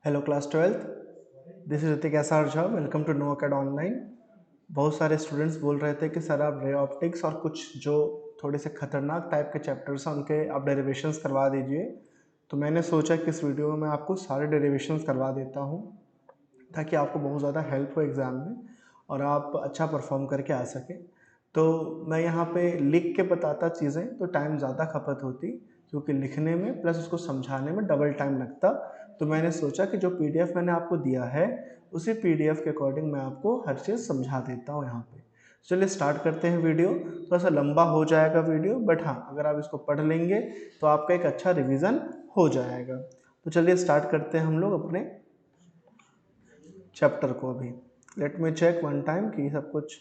Hello class 12th, this is Hritik SR Jha. Welcome to नो अकेड online. बहुत सारे स्टूडेंट्स बोल रहे थे कि सर आप रे ऑप्टिक्स और कुछ जो थोड़े से खतरनाक टाइप के चैप्टर्स हैं उनके आप डेरिवेशंस करवा दीजिए। तो मैंने सोचा कि इस वीडियो में मैं आपको सारे डेरिवेशंस करवा देता हूँ ताकि आपको बहुत ज़्यादा हेल्प हो एग्ज़ाम में और आप अच्छा परफॉर्म करके आ सकें। तो मैं यहाँ पे लिख के बताता चीज़ें तो टाइम ज़्यादा खपत होती, क्योंकि लिखने में प्लस उसको समझाने में डबल टाइम लगता। तो मैंने सोचा कि जो पीडीएफ मैंने आपको दिया है उसी पीडीएफ के अकॉर्डिंग मैं आपको हर चीज़ समझा देता हूँ यहाँ पे। चलिए स्टार्ट करते हैं। वीडियो थोड़ा सा लंबा हो जाएगा वीडियो, बट हाँ अगर आप इसको पढ़ लेंगे तो आपका एक अच्छा रिवीजन हो जाएगा। तो चलिए स्टार्ट करते हैं हम लोग अपने चैप्टर को। अभी let me check one time कि सब कुछ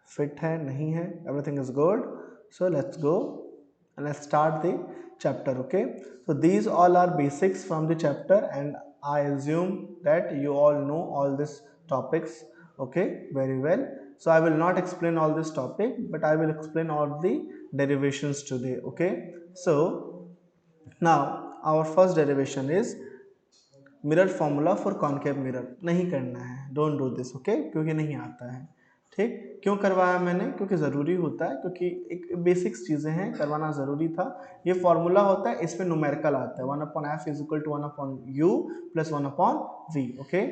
फिट है नहीं है, everything is good. So let's go and let's start the chapter. Okay, so these all are basics from the chapter and I assume that you all know all these topics, okay, very well. So I will not explain all this topic, but I will explain all the derivations today. Okay, so now our first derivation is mirror formula for concave mirror. नहीं करना है, don't do this, okay, क्योंकि नहीं आता है। ठीक, क्यों करवाया मैंने? क्योंकि ज़रूरी होता है, क्योंकि एक बेसिक्स चीज़ें हैं, करवाना ज़रूरी था। ये फॉर्मूला होता है, इसमें न्यूमेरिकल आता है 1/f equal to 1/u plus 1/v। Okay,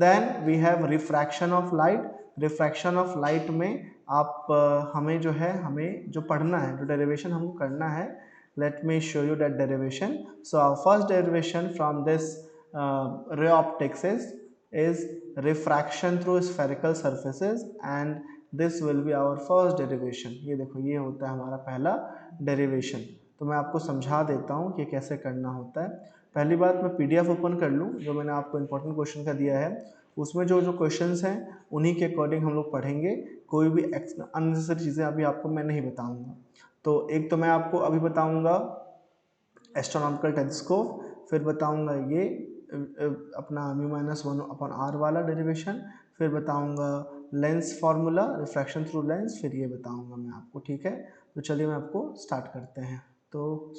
then we have refraction of light. Refraction of light में आप हमें जो है, हमें जो पढ़ना है, जो डेरिवेशन हमको करना है, let me show you that derivation. So our first derivation from this ray optics is refraction through spherical surfaces and this will be our first derivation. ये देखो, ये होता है हमारा पहला डेरिवेशन। तो मैं आपको समझा देता हूँ कि कैसे करना होता है। पहली बात, मैं पीडीएफ ओपन कर लूँ जो मैंने आपको इंपॉर्टेंट क्वेश्चन का दिया है। उसमें जो जो क्वेश्चंस हैं उन्हीं के अकॉर्डिंग हम लोग पढ़ेंगे। कोई भी अननेसेसरी चीज़ें अभी आपको मैं नहीं बताऊँगा। तो एक तो मैं आपको अभी बताऊँगा एस्ट्रोनॉमिकल टेलीस्कोप, फिर बताऊँगा ये अपना μ-1/r वाला डेरिवेशन, फिर बताऊंगा lens formula, refraction through lens, फिर ये बताऊंगा मैं आपको। ठीक है, तो चलिए मैं आपको स्टार्ट करते हैं। तो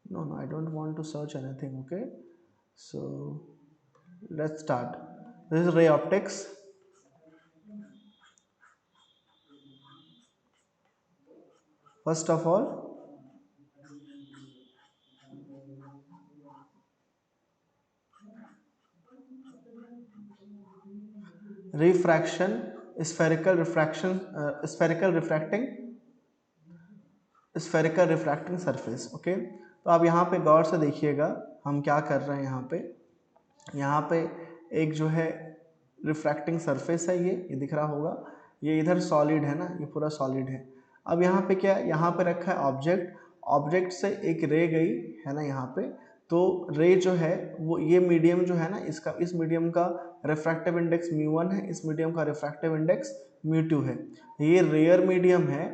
no I don't want to search anything. Okay, so let's start. This is ray optics. First of all, refraction, spherical refraction, spherical refracting surface. Okay, तो आप यहाँ पे गौर से देखिएगा हम क्या कर रहे हैं। यहाँ पे एक जो है रिफ्रैक्टिंग सरफेस है, ये दिख रहा होगा। ये इधर सॉलिड है ना, ये पूरा सॉलिड है। अब यहाँ पे क्या, यहाँ पे रखा है ऑब्जेक्ट। ऑब्जेक्ट से एक रे गई है ना यहाँ पे, तो रे जो है वो, ये मीडियम जो है ना, इसका, इस मीडियम का रिफ्रैक्टिव इंडेक्स μ1 है, इस मीडियम का रिफ्रैक्टिव इंडेक्स μ2 है। ये रेयर मीडियम है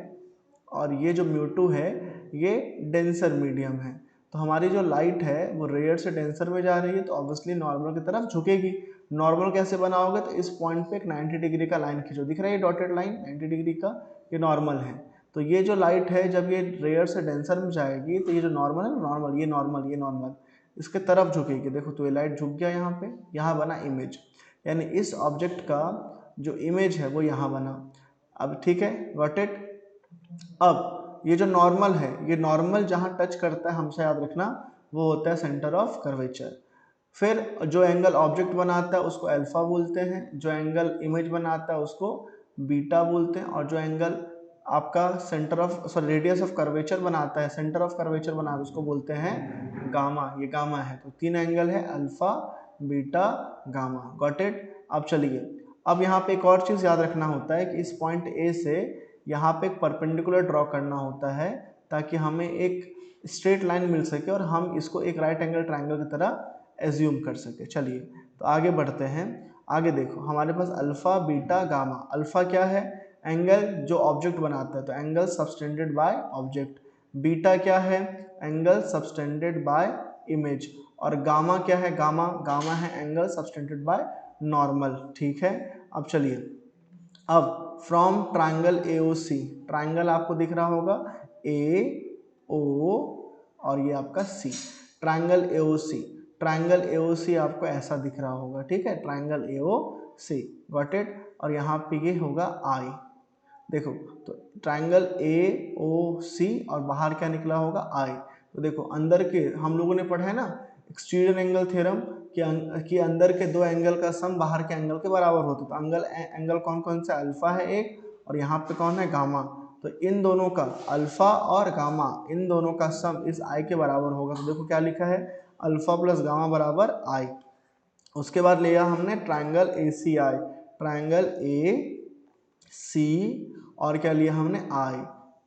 और ये जो μ2 है ये डेंसर मीडियम है। तो हमारी जो लाइट है वो रेयर से डेंसर में जा रही है, तो ऑब्वियसली नॉर्मल की तरफ झुकेगी। नॉर्मल कैसे बनाओगे? तो इस पॉइंट पे एक 90 डिग्री का लाइन खींचो, दिख रहा है डॉटेड लाइन 90 डिग्री का, ये नॉर्मल है। तो ये जो लाइट है जब ये रेयर से डेंसर में जाएगी तो ये जो नॉर्मल है, नॉर्मल, ये नॉर्मल इसके तरफ झुकेगी। देखो तो ये लाइट झुक गया यहाँ पे, यहाँ बना इमेज, यानी इस ऑब्जेक्ट का जो इमेज है वो यहाँ बना। अब ठीक है, गॉट इट। अब ये जो नॉर्मल है, ये नॉर्मल जहाँ टच करता है, हमसे याद रखना, वो होता है सेंटर ऑफ कर्वेचर। फिर जो एंगल ऑब्जेक्ट बनाता है उसको अल्फा बोलते हैं, जो एंगल इमेज बनाता है उसको बीटा बोलते हैं, और जो एंगल आपका centre of radius of curvature बनाता है, सेंटर ऑफ कर्वेचर बनाता है, उसको बोलते हैं गामा। ये गामा है। तो तीन एंगल है, alpha, beta, gamma. Got it. अब चलिए, अब यहाँ पे एक और चीज़ याद रखना होता है कि इस पॉइंट ए से यहाँ पे एक परपेंडिकुलर ड्रॉ करना होता है ताकि हमें एक स्ट्रेट लाइन मिल सके और हम इसको एक राइट एंगल ट्रायंगल की तरह एज्यूम कर सके। चलिए तो आगे बढ़ते हैं। आगे देखो हमारे पास अल्फा, बीटा, गामा। अल्फा क्या है? एंगल जो ऑब्जेक्ट बनाता है, तो angle subtended by object. Beta क्या है? Angle subtended bye image. और गामा क्या है? गामा है एंगल सबटेंडेड बाय नॉर्मल। ठीक है, अब चलिए, अब फ्रॉम ट्राइंगल AOC, ट्राइंगल आपको दिख रहा होगा AO और ये आपका C, triangle AOC। Triangle AOC आपको ऐसा दिख रहा होगा, ठीक है, ट्राइंगल AOC, गॉट इट। और यहाँ पे ये होगा I, देखो तो ट्राइंगल AOC और बाहर क्या निकला होगा I। तो देखो अंदर के हम लोगों ने पढ़ा है ना एक्सटीरियर एंगल थ्योरम कि अंदर के दो एंगल का सम बाहर के एंगल के बराबर होता है। तो एंगल कौन कौन सा, अल्फा है एक, और यहाँ पे कौन है, गामा। तो इन दोनों का, अल्फा और गामा, इन दोनों का सम इस I के बराबर होगा। तो देखो क्या लिखा है, अल्फा प्लस गामा बराबर I। उसके बाद लिया हमने ट्राइंगल ACI, ट्राइंगल AC और क्या लिया हमने I,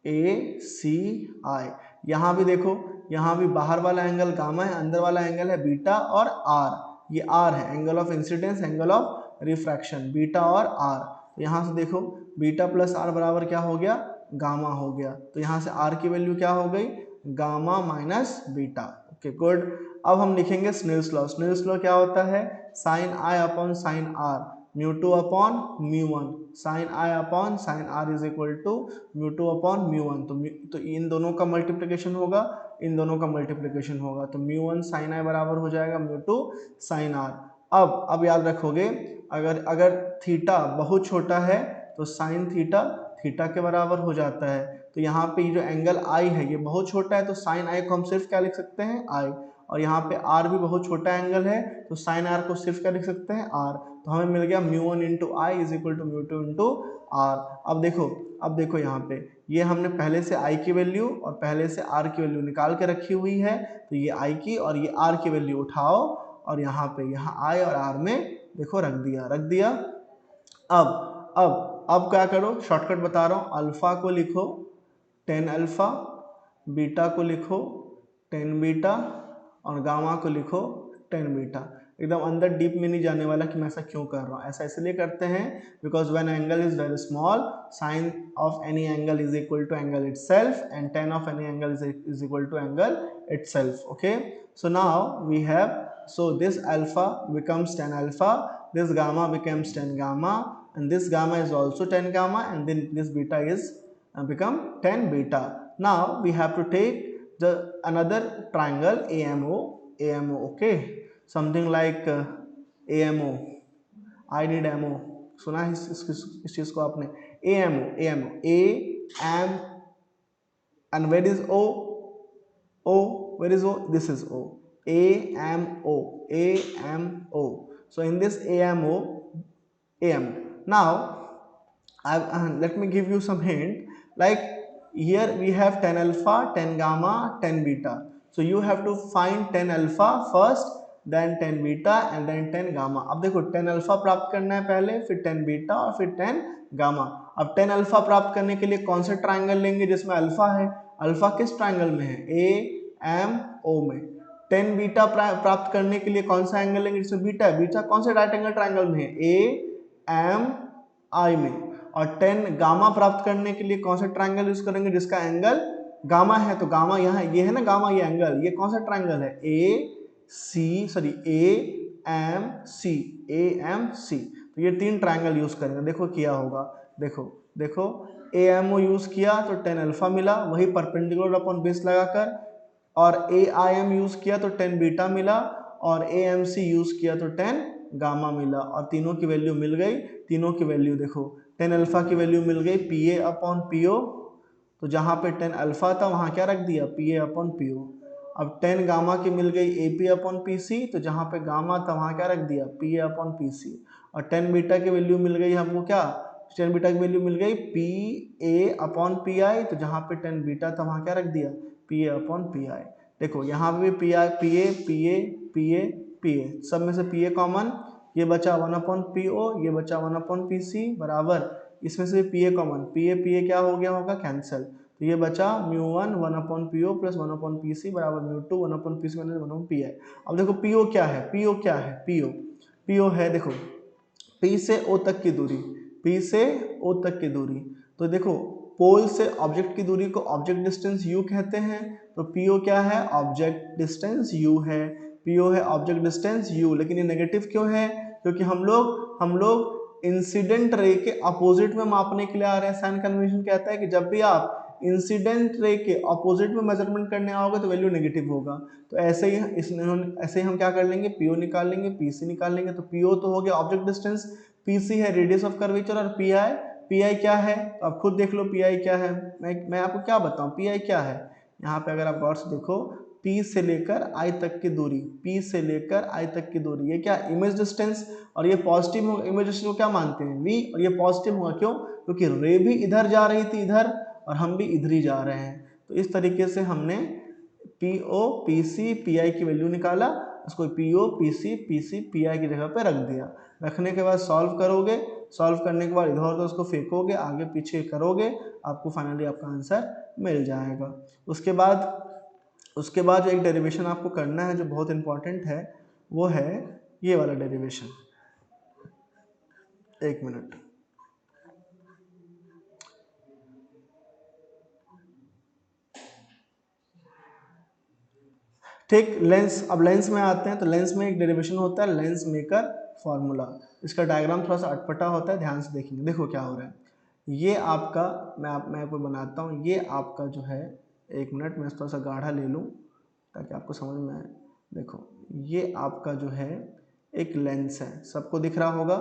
ACI। यहाँ भी देखो, यहाँ भी बाहर वाला एंगल गामा है, अंदर वाला एंगल है बीटा और R, ये R है, angle of incidence, angle of refraction, beta और R। तो यहाँ से देखो बीटा प्लस R बराबर क्या हो गया, गामा हो गया। तो यहाँ से R की वैल्यू क्या हो गई, gamma minus beta. Okay good. अब हम लिखेंगे स्नेल्स लॉ। स्नेल्स लॉ क्या होता है, sine I upon sine R, mu two upon mu one, sine I upon sine R is equal to mu two upon mu one. तो इन दोनों का मल्टीप्लिकेशन होगा, इन दोनों का मल्टीप्लिकेशन होगा, तो म्यू वन साइन I बराबर हो जाएगा म्यू टू साइन R। अब याद रखोगे, अगर थीटा बहुत छोटा है तो साइन थीटा थीटा के बराबर हो जाता है। तो यहाँ पे जो एंगल I है ये बहुत छोटा है, तो साइन I को हम सिर्फ क्या लिख सकते हैं, I। और यहाँ पे R भी बहुत छोटा एंगल है, तो साइन R को सिर्फ क्या लिख सकते हैं, R। तो हमें मिल गया mu one into I is equal to mu two into R। अब देखो यहाँ पे ये हमने पहले से I की वैल्यू और पहले से R की वैल्यू निकाल के रखी हुई है, तो ये I की और ये R की वैल्यू उठाओ और यहाँ पे यहाँ I और R में देखो रख दिया। अब क्या करो, शॉर्टकट बता रहा हूँ, अल्फा को लिखो 10 अल्फा, बीटा को लिखो 10 बीटा और गामा को लिखो 10 बीटा। एकदम अंदर डीप में नहीं जाने वाला कि मैं ऐसा क्यों कर रहा हूँ, ऐसा इसलिए करते हैं because when angle is very small sine of any angle is equal to angle itself and tan of any angle is equal to angle itself. Okay, so now we have, so this alpha becomes 10 alpha, this gamma becomes 10 gamma, and this gamma is also 10 gamma, and then this beta is become 10 beta. Now we have to take the another triangle AMO, okay, something like AMO, I need MO, सुना है इस चीज को आपने, AMO, and where is O, where is O, this is O, AMO. So in this AMO, now let me give you some hint, like here we have 10 alpha, 10 gamma, 10 beta. So you have to find 10 alpha first, then 10 beta and then 10 gamma. अब देखो 10 alpha प्राप्त करना है पहले, फिर 10 beta और फिर 10 gamma। अब 10 alpha प्राप्त करने के लिए कौन सा ट्राइंगल लेंगे जिसमें अल्फा है, अल्फा किस ट्राइंगल में है, AMO में। 10 बीटा प्राप्त करने के लिए कौन सा एंगल लेंगे जिसमें बीटा है, बीटा कौन से राइट एंगल ट्राइंगल में है, AMI में। और 10 गामा प्राप्त करने के लिए कौन सा ट्राइंगल यूज करेंगे जिसका एंगल गामा है, तो गामा यहाँ ये है ना, गामा ये एंगल, ये कौन सा ट्राइंगल है, AMC। तो ये 3 ट्राइंगल यूज करेंगे। देखो किया होगा, देखो AMO यूज किया तो 10 अल्फा मिला, वही परपेंडिकुलर अपॉन बेस लगाकर, और AIM यूज किया तो 10 बीटा मिला, और AMC यूज किया तो 10 गामा मिला, और तीनों की वैल्यू मिल गई। तीनों की वैल्यू देखो, 10 अल्फा की वैल्यू मिल गई PA अपॉन PO, तो जहाँ पे 10 अल्फा था वहाँ क्या रख दिया, PA अपॉन PO। अब 10 गामा की मिल गई AP अपॉन PC, तो जहाँ पे गामा था वहाँ क्या रख दिया, PA अपॉन PC। और 10 बीटा की वैल्यू मिल गई हमको क्या, 10 बीटा की वैल्यू मिल गई PA अपॉन PI, तो जहाँ पे 10 बीटा था वहाँ क्या रख दिया, PA अपॉन PI। देखो यहाँ पे भी PA सब में से PA कॉमन, ये बचा 1 अपॉन PO, ये बचा 1 अपॉन PC बराबर, इसमें से PA कॉमन, PA क्या हो गया होगा, कैंसिल। तो ये बचा mu 1 upon PO plus 1 upon PC बराबर mu 2 1 upon PC minus 1 upon PI। अब देखो PO क्या है, PO है देखो P से O तक की दूरी, तो देखो पोल से ऑब्जेक्ट की दूरी को ऑब्जेक्ट डिस्टेंस U कहते हैं, तो PO क्या है, ऑब्जेक्ट डिस्टेंस U है, PO है ऑब्जेक्ट डिस्टेंस U। लेकिन ये नेगेटिव क्यों है, क्योंकि हम लोग इंसिडेंट रे के अपोजिट में मापने के लिए आ रहे हैं। साइन कन्वेंशन कहता है कि जब भी आप इंसिडेंट रे के ऑपोजिट में मेजरमेंट करने आओगे तो वैल्यू नेगेटिव होगा। तो ऐसे ही हम क्या कर लेंगे, पीओ निकाल लेंगे, पीसी निकाल लेंगे। तो पीओ तो हो गया ऑब्जेक्ट डिस्टेंस, पीसी है रेडियस ऑफ कर्वेचर, और पीआई क्या है, तो आप खुद देख लो पीआई क्या है। मैं आपको क्या बताऊं पीआई क्या है। यहाँ पे अगर आप गौर से देखो, P से लेकर I तक की दूरी, P से लेकर I तक की दूरी, ये क्या इमेज डिस्टेंस, और ये पॉजिटिव होगा। इमेज डिस्टेंस को क्या मानते हैं, V, और ये पॉजिटिव होगा क्यों, क्योंकि रे भी इधर जा रही थी इधर, और हम भी इधर ही जा रहे हैं। तो इस तरीके से हमने PO, PC, PI की वैल्यू निकाला, उसको PO, PC, PC, PI की जगह पे रख दिया। रखने के बाद सॉल्व करोगे, सॉल्व करने के बाद इधर उधर उसको फेंकोगे, आगे पीछे करोगे, आपको फाइनली आपका आंसर मिल जाएगा। उसके बाद जो एक डेरिवेशन आपको करना है जो बहुत इंपॉर्टेंट है, वो है ये वाला डेरिवेशन। एक मिनट, ठीक। लेंस, अब लेंस में आते हैं। तो लेंस में एक डेरिवेशन होता है लेंस मेकर फॉर्मूला। इसका डायग्राम थोड़ा सा अटपटा होता है, ध्यान से देखेंगे। देखो क्या हो रहा है, ये आपका, मैं आपको बनाता हूँ, ये आपका जो है, एक मिनट मैं थोड़ा सा गाढ़ा ले लूँ ताकि आपको समझ में आए। देखो ये आपका जो है एक लेंस है, सबको दिख रहा होगा,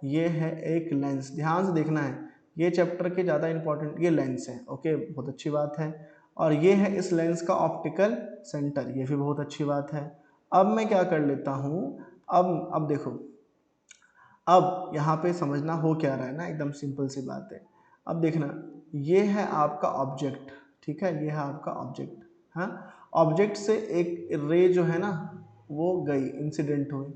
ये है एक लेंस, ध्यान से देखना है, ये चैप्टर के ज़्यादा इंपॉर्टेंट ये लेंस है। ओके, बहुत अच्छी बात है। और ये है इस लेंस का ऑप्टिकल सेंटर, ये भी बहुत अच्छी बात है। अब मैं क्या कर लेता हूँ, अब देखो, अब यहाँ पे समझना हो क्या रहा है ना, एकदम सिंपल सी बात है। अब देखना, ये है आपका ऑब्जेक्ट, ठीक है, ये है आपका ऑब्जेक्ट। हाँ, ऑब्जेक्ट से एक रे जो है ना वो गई, इंसिडेंट हुई,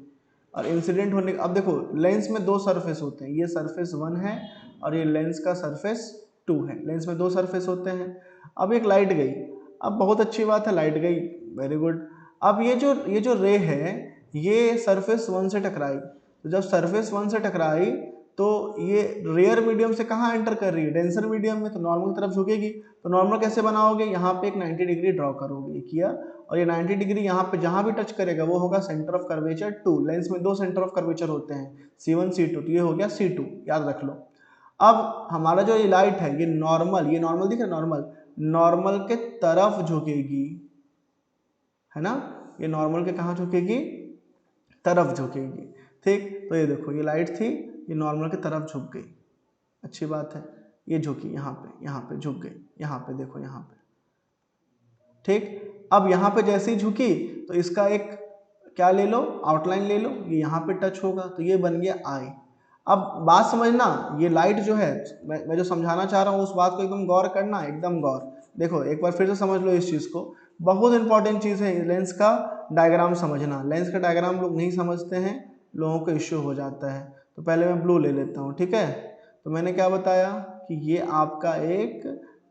और इंसिडेंट होने, अब देखो लेंस में दो सरफेस होते हैं, ये सरफेस 1 है और ये लेंस का सरफेस 2 है। लेंस में दो सरफेस होते हैं। अब एक लाइट गई, अब बहुत अच्छी बात है, लाइट गई, वेरी गुड। अब ये जो रे है, ये सरफेस 1 से टकराई, तो जब सरफेस 1 से टकराई तो ये रेयर मीडियम से कहाँ एंटर कर रही है, डेंसर मीडियम में, तो नॉर्मल तरफ झुकेगी। तो नॉर्मल कैसे बनाओगे, यहाँ पे एक 90 डिग्री ड्रॉ करोगे, ये किया, और ये 90 डिग्री यहाँ पे जहाँ भी टच करेगा वो होगा सेंटर ऑफ कर्वेचर 2। लेंस में दो सेंटर ऑफ कर्वेचर होते हैं, C1 C2, तो ये हो गया C2, याद रख लो। अब हमारा जो ये लाइट है, ये नॉर्मल दिख रहा है, नॉर्मल के तरफ झुकेगी, है ना, ये नॉर्मल के कहाँ झुकेगी, तरफ झुकेगी, ठीक। तो ये देखो, ये लाइट थी, ये नॉर्मल की तरफ झुक गई, अच्छी बात है, ये झुकी, यहाँ पे झुक गई, यहाँ पे देखो, यहाँ पे, ठीक। अब यहाँ पे जैसे ही झुकी तो इसका एक क्या ले लो, आउटलाइन ले लो, ये यहाँ पे टच होगा, तो ये बन गया आई। अब बात समझना, ये लाइट जो है, मैं जो समझाना चाह रहा हूँ उस बात को एकदम गौर करना, एकदम गौर। देखो एक बार फिर से समझ लो इस चीज़ को, बहुत इंपॉर्टेंट चीज़ है लेंस का डायग्राम समझना। लेंस का डायग्राम लोग नहीं समझते हैं, लोगों को इश्यू हो जाता है। तो पहले मैं ब्लू ले लेता हूँ, ठीक है। तो मैंने क्या बताया कि ये आपका एक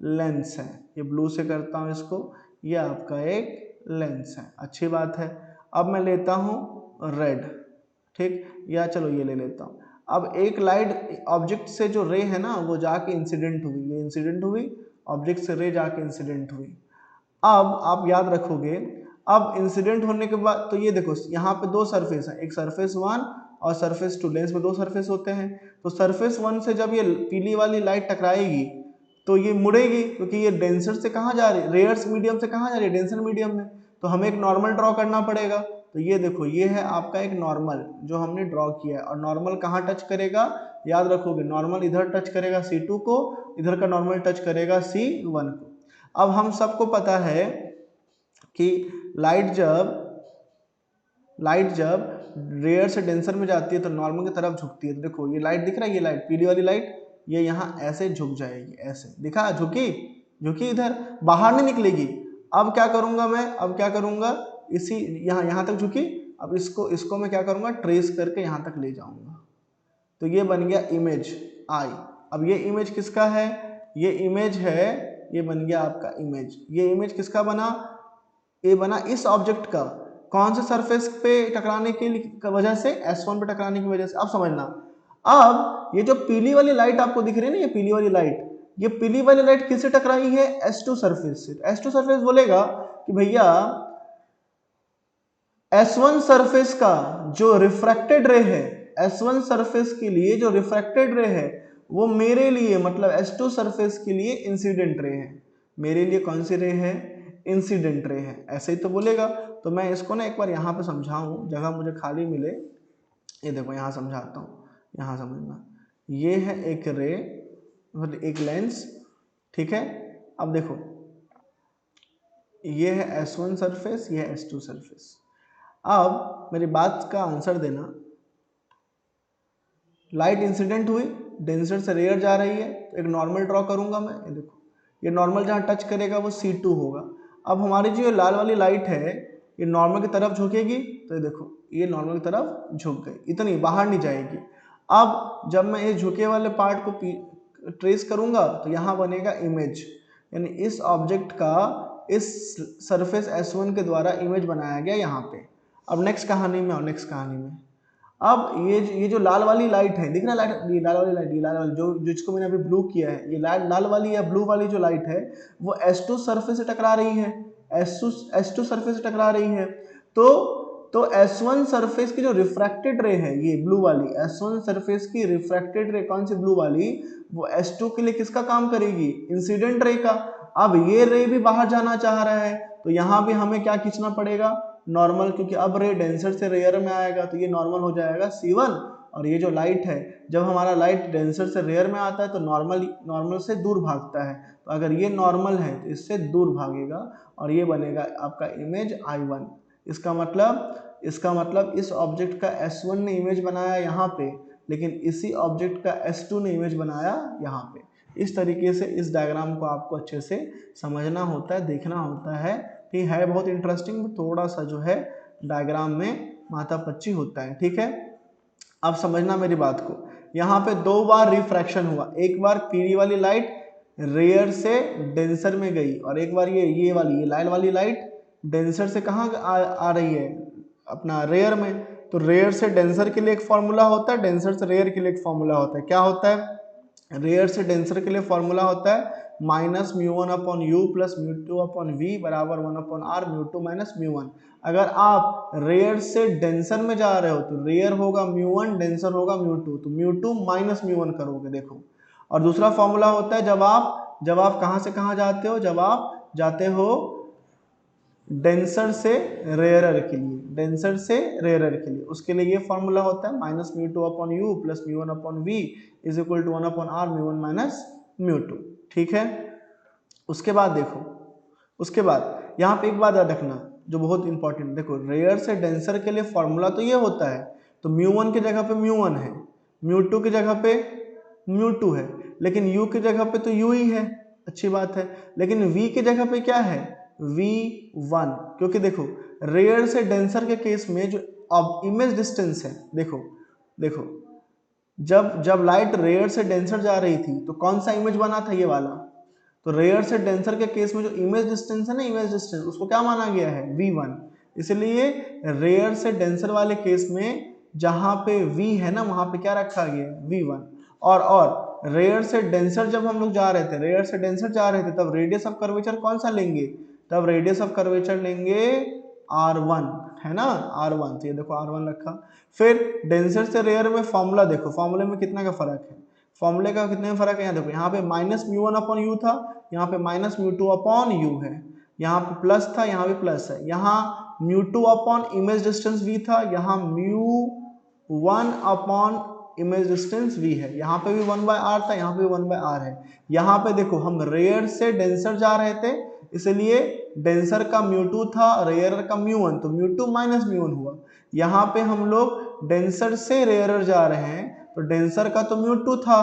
लेंस है, ये ब्लू से करता हूँ इसको, ये आपका एक लेंस है, अच्छी बात है। अब मैं लेता हूँ रेड, ठीक, या चलो ये ले लेता हूँ। अब एक लाइट ऑब्जेक्ट से जो रे है ना वो जाके इंसिडेंट हुई, ये इंसिडेंट हुई, ऑब्जेक्ट से रे जाके इंसिडेंट हुई। अब आप याद रखोगे, अब इंसिडेंट होने के बाद तो ये देखो यहाँ पे दो सरफेस है, एक सरफेस 1 और सरफेस 2, लेंस में दो सरफेस होते हैं। तो सरफेस 1 से जब ये पीली वाली लाइट टकराएगी तो ये मुड़ेगी, क्योंकि ये डेंसर से कहाँ जा रही है, रेयर्स मीडियम से कहाँ जा रही है, डेंसर मीडियम में। तो हमें एक नॉर्मल ड्रॉ करना पड़ेगा। तो ये देखो, ये है आपका एक नॉर्मल जो हमने ड्रॉ किया है, और नॉर्मल कहाँ टच करेगा, याद रखोगे, नॉर्मल इधर टच करेगा C2 को, इधर का नॉर्मल टच करेगा C1 को। अब हम सबको पता है कि लाइट जब रेयर से डेंसर में जाती है तो नॉर्मल की तरफ झुकती है। तो देखो ये लाइट दिख रहा है, ये लाइट पीली वाली लाइट, ये यहाँ ऐसे झुक जाएगी, ऐसे दिखा, झुकी इधर, बाहर नहीं निकलेगी। अब क्या करूंगा मैं, अब क्या करूंगा, इसी यहाँ तक झुकी, अब इसको मैं क्या करूंगा, ट्रेस करके यहाँ तक ले जाऊंगा। तो ये बन गया इमेज आई। अब ये इमेज किसका है, ये इमेज है, ये बन गया आपका इमेज। ये इमेज किसका बना, ये बना इस ऑब्जेक्ट का, कौन से सरफेस पे टकराने की वजह से, S1 पे टकराने की वजह से। अब समझना, अब ये जो पीली वाली लाइट आपको दिख रही है ना, ये पीली वाली लाइट, ये पीली वाली लाइट किससे टकराई है, S2 सरफेस से। S2 सरफेस बोलेगा कि भैया S1 सरफेस का जो रिफ्रैक्टेड रे है, S1 सरफेस के लिए जो रिफ्रैक्टेड रे है वो मेरे लिए, मतलब S2 सरफेस के लिए इंसिडेंट रे है। मेरे लिए कौन सी रे है, इंसिडेंट रे है, ऐसे ही तो बोलेगा। तो मैं इसको ना एक बार यहाँ पे समझाऊं, जगह मुझे खाली मिले, ये देखो यहाँ समझाता हूँ, यहाँ समझना। ये है एक रे, मतलब एक लेंस, ठीक है। अब देखो ये है S1 सरफेस, ये है S2 सरफेस। अब मेरी बात का आंसर देना, लाइट इंसिडेंट हुई, डेंसर से रेयर जा रही है, तो एक नॉर्मल ड्रॉ करूंगा मैं, ये देखो ये नॉर्मल जहाँ टच करेगा वो C2 होगा। अब हमारी जो ये लाल वाली लाइट है ये नॉर्मल की तरफ झुकेगी, तो ये देखो ये नॉर्मल की तरफ झुक गई, इतनी बाहर नहीं जाएगी। अब जब मैं इस झुके वाले पार्ट को ट्रेस करूंगा तो यहाँ बनेगा इमेज, यानी इस ऑब्जेक्ट का इस सरफेस S1 के द्वारा इमेज बनाया गया यहाँ पे। अब नेक्स्ट कहानी में, और नेक्स्ट कहानी में अब ये जो लाल वाली लाइट है, दिख रहा है लाइट, ये लाल वाली लाइट, ये लाल वाली जो जिसको मैंने अभी ब्लू किया है, ये लाल वाली या ब्लू वाली जो लाइट है वो S2 सरफेस से टकरा रही है, S2 सरफेस से टकरा रही है। तो S1 सरफेस की जो रिफ्रैक्टेड रे है, ये ब्लू वाली S1 सरफेस की रिफ्रैक्टेड रे, कौन सी, ब्लू वाली, वो S2 के लिए किसका काम करेगी, इंसिडेंट रे का। अब ये रे भी बाहर जाना चाह रहा है, तो यहाँ भी हमें क्या खींचना पड़ेगा, नॉर्मल, क्योंकि अब रे डेंसर से रेयर में आएगा तो ये नॉर्मल हो जाएगा C1। और ये जो लाइट है, जब हमारा लाइट डेंसर से रेयर में आता है तो नॉर्मल से दूर भागता है, तो अगर ये नॉर्मल है तो इससे दूर भागेगा और ये बनेगा आपका इमेज I1। इसका मतलब इस ऑब्जेक्ट का S1 ने इमेज बनाया यहाँ पे, लेकिन इसी ऑब्जेक्ट का S2 ने इमेज बनाया यहाँ पे। इस तरीके से इस डायग्राम को आपको अच्छे से समझना होता है, देखना होता है। ठीक है, बहुत इंटरेस्टिंग, थोड़ा सा जो है डायग्राम में माथापच्ची होता है, ठीक है। अब समझना मेरी बात को, यहाँ पे दो बार रिफ्रैक्शन हुआ, एक बार पीली वाली लाइट रेयर से डेंसर में गई, और एक बार ये लाल वाली लाइट डेंसर से कहाँ आ रही है, अपना रेयर में। तो रेयर से डेंसर के लिए एक फॉर्मूला होता है, डेंसर से रेयर के लिए एक फॉर्मूला होता है। क्या होता है, रेयर से डेंसर के लिए फॉर्मूला होता है minus μ1 upon U plus μ2 upon V बराबर 1 अपॉन आर μ2 माइनस μ1। अगर आप रेयर से डेंसर में जा रहे हो तो रेयर होगा μ1, डेंसर होगा μ2, तो μ2 माइनस μ1 करोगे, देखो। और दूसरा फॉर्मूला होता है जब आप कहाँ से कहाँ जाते हो, जब आप जाते हो डेंसर से रेयरर के लिए, डेंसर से रेयरर के लिए, उसके लिए ये फॉर्मूला होता है minus μ2 upon U plus μ1 upon V is equal to 1 upon R μ1 minus μ2, ठीक है। उसके बाद देखो, उसके बाद यहाँ पे एक बात याद रखना जो बहुत इंपॉर्टेंट, देखो रेयर से डेंसर के लिए फॉर्मूला तो ये होता है, तो μ1 की जगह पे μ1 है, μ2 की जगह पे μ2 है, लेकिन u की जगह पे तो u ही है, अच्छी बात है। लेकिन v की जगह पे क्या है, v1, क्योंकि देखो रेयर से डेंसर के केस में जो अब इमेज डिस्टेंस है, देखो जब लाइट रेयर से डेंसर जा रही थी तो कौन सा इमेज बना था, ये वाला। तो रेयर से डेंसर के केस में जो इमेज डिस्टेंस है ना, इमेज डिस्टेंस, उसको क्या माना गया है, v1। इसलिए रेयर से डेंसर वाले केस में जहां पे v है ना, वहां पे क्या रखा गया है, v1। और रेयर से डेंसर जब हम लोग जा रहे थे, रेयर से डेंसर जा रहे थे, तब रेडियस ऑफ कर्वेचर कौन सा लेंगे, तब रेडियस ऑफ कर्वेचर लेंगे r1, है ना, r1। तो ये देखो r1 रखा। फिर डेंसर से रेयर में फॉर्मूला देखो, फॉर्मूले में कितना का फर्क है, फॉर्मूले का कितने में फर्क है, यहाँ देखो, यहाँ पे माइनस μ1 अपॉन यू था, यहाँ पे माइनस μ2 अपॉन यू है, यहाँ पे प्लस था, यहाँ भी प्लस है, यहाँ μ2 अपॉन इमेज डिस्टेंस v था, यहाँ μ1 अपॉन इमेज डिस्टेंस v है, यहाँ पे भी 1/r था, यहाँ पे भी 1/r है। यहाँ पे देखो हम रेयर से डेंसर जा रहे थे, इसलिए डेंसर का μ2 था, रेयर का μ1, तो μ2 माइनस μ1 हुआ। यहाँ पे हम लोग डेंसर से रेयर जा रहे हैं, तो डेंसर का तो μ2 था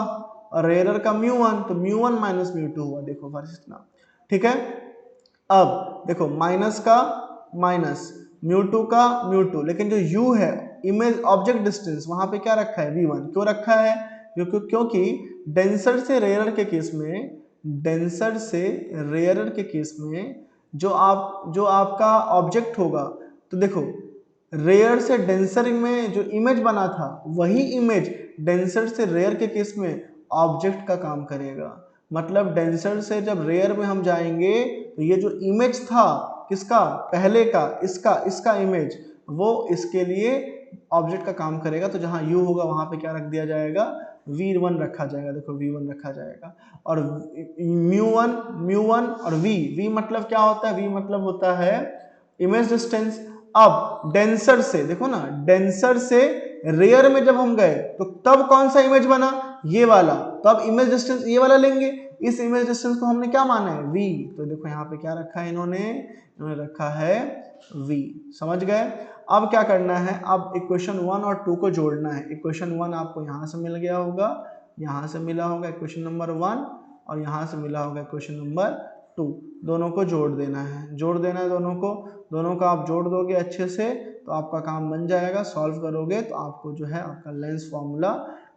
और रेयर का μ1, तो μ1 माइनस μ2 हुआ, देखो फर्क इतना, ठीक है। अब देखो माइनस का माइनस, μ2 का μ2, लेकिन जो u है इमेज ऑब्जेक्ट डिस्टेंस, वहां पे क्या रखा है, v1। क्यों रखा है, क्योंकि डेंसर से रेयर के केस में, डेंसर से रेयर के केस में जो आपका ऑब्जेक्ट होगा, तो देखो रेयर से डेंसर में जो इमेज बना था वही इमेज डेंसर से रेयर के केस में ऑब्जेक्ट का काम करेगा। मतलब डेंसर से जब रेयर में हम जाएंगे तो ये जो इमेज था किसका, पहले का, इसका इमेज, वो इसके लिए ऑब्जेक्ट का काम करेगा। तो जहां u होगा वहां पे क्या रख दिया जाएगा, v1 रखा जाएगा, देखो v1 रखा जाएगा। और म्यू वन और v मतलब क्या होता है, v मतलब होता है इमेज डिस्टेंस। अब डेंसर से देखो ना, डेंसर से रेयर में जब हम गए तो तब कौन सा इमेज बना, ये वाला, तो अब इमेज डिस्टेंस ये वाला लेंगे। इस इमेज डिस्टेंस को हमने क्या माना है, v, तो देखो यहाँ पे क्या रखा है इन्होंने रखा है v, समझ गए। अब क्या करना है, अब इक्वेशन 1 और 2 को जोड़ना है। इक्वेशन 1 आपको यहाँ से मिल गया होगा, यहाँ से मिला होगा इक्वेशन नंबर 1, और यहाँ से मिला होगा इक्वेशन नंबर 2, दोनों को जोड़ देना है, जोड़ देना है दोनों को। दोनों का आप जोड़ दोगे अच्छे से तो आपका काम बन जाएगा, सॉल्व करोगे तो आपको जो है आपका lens formula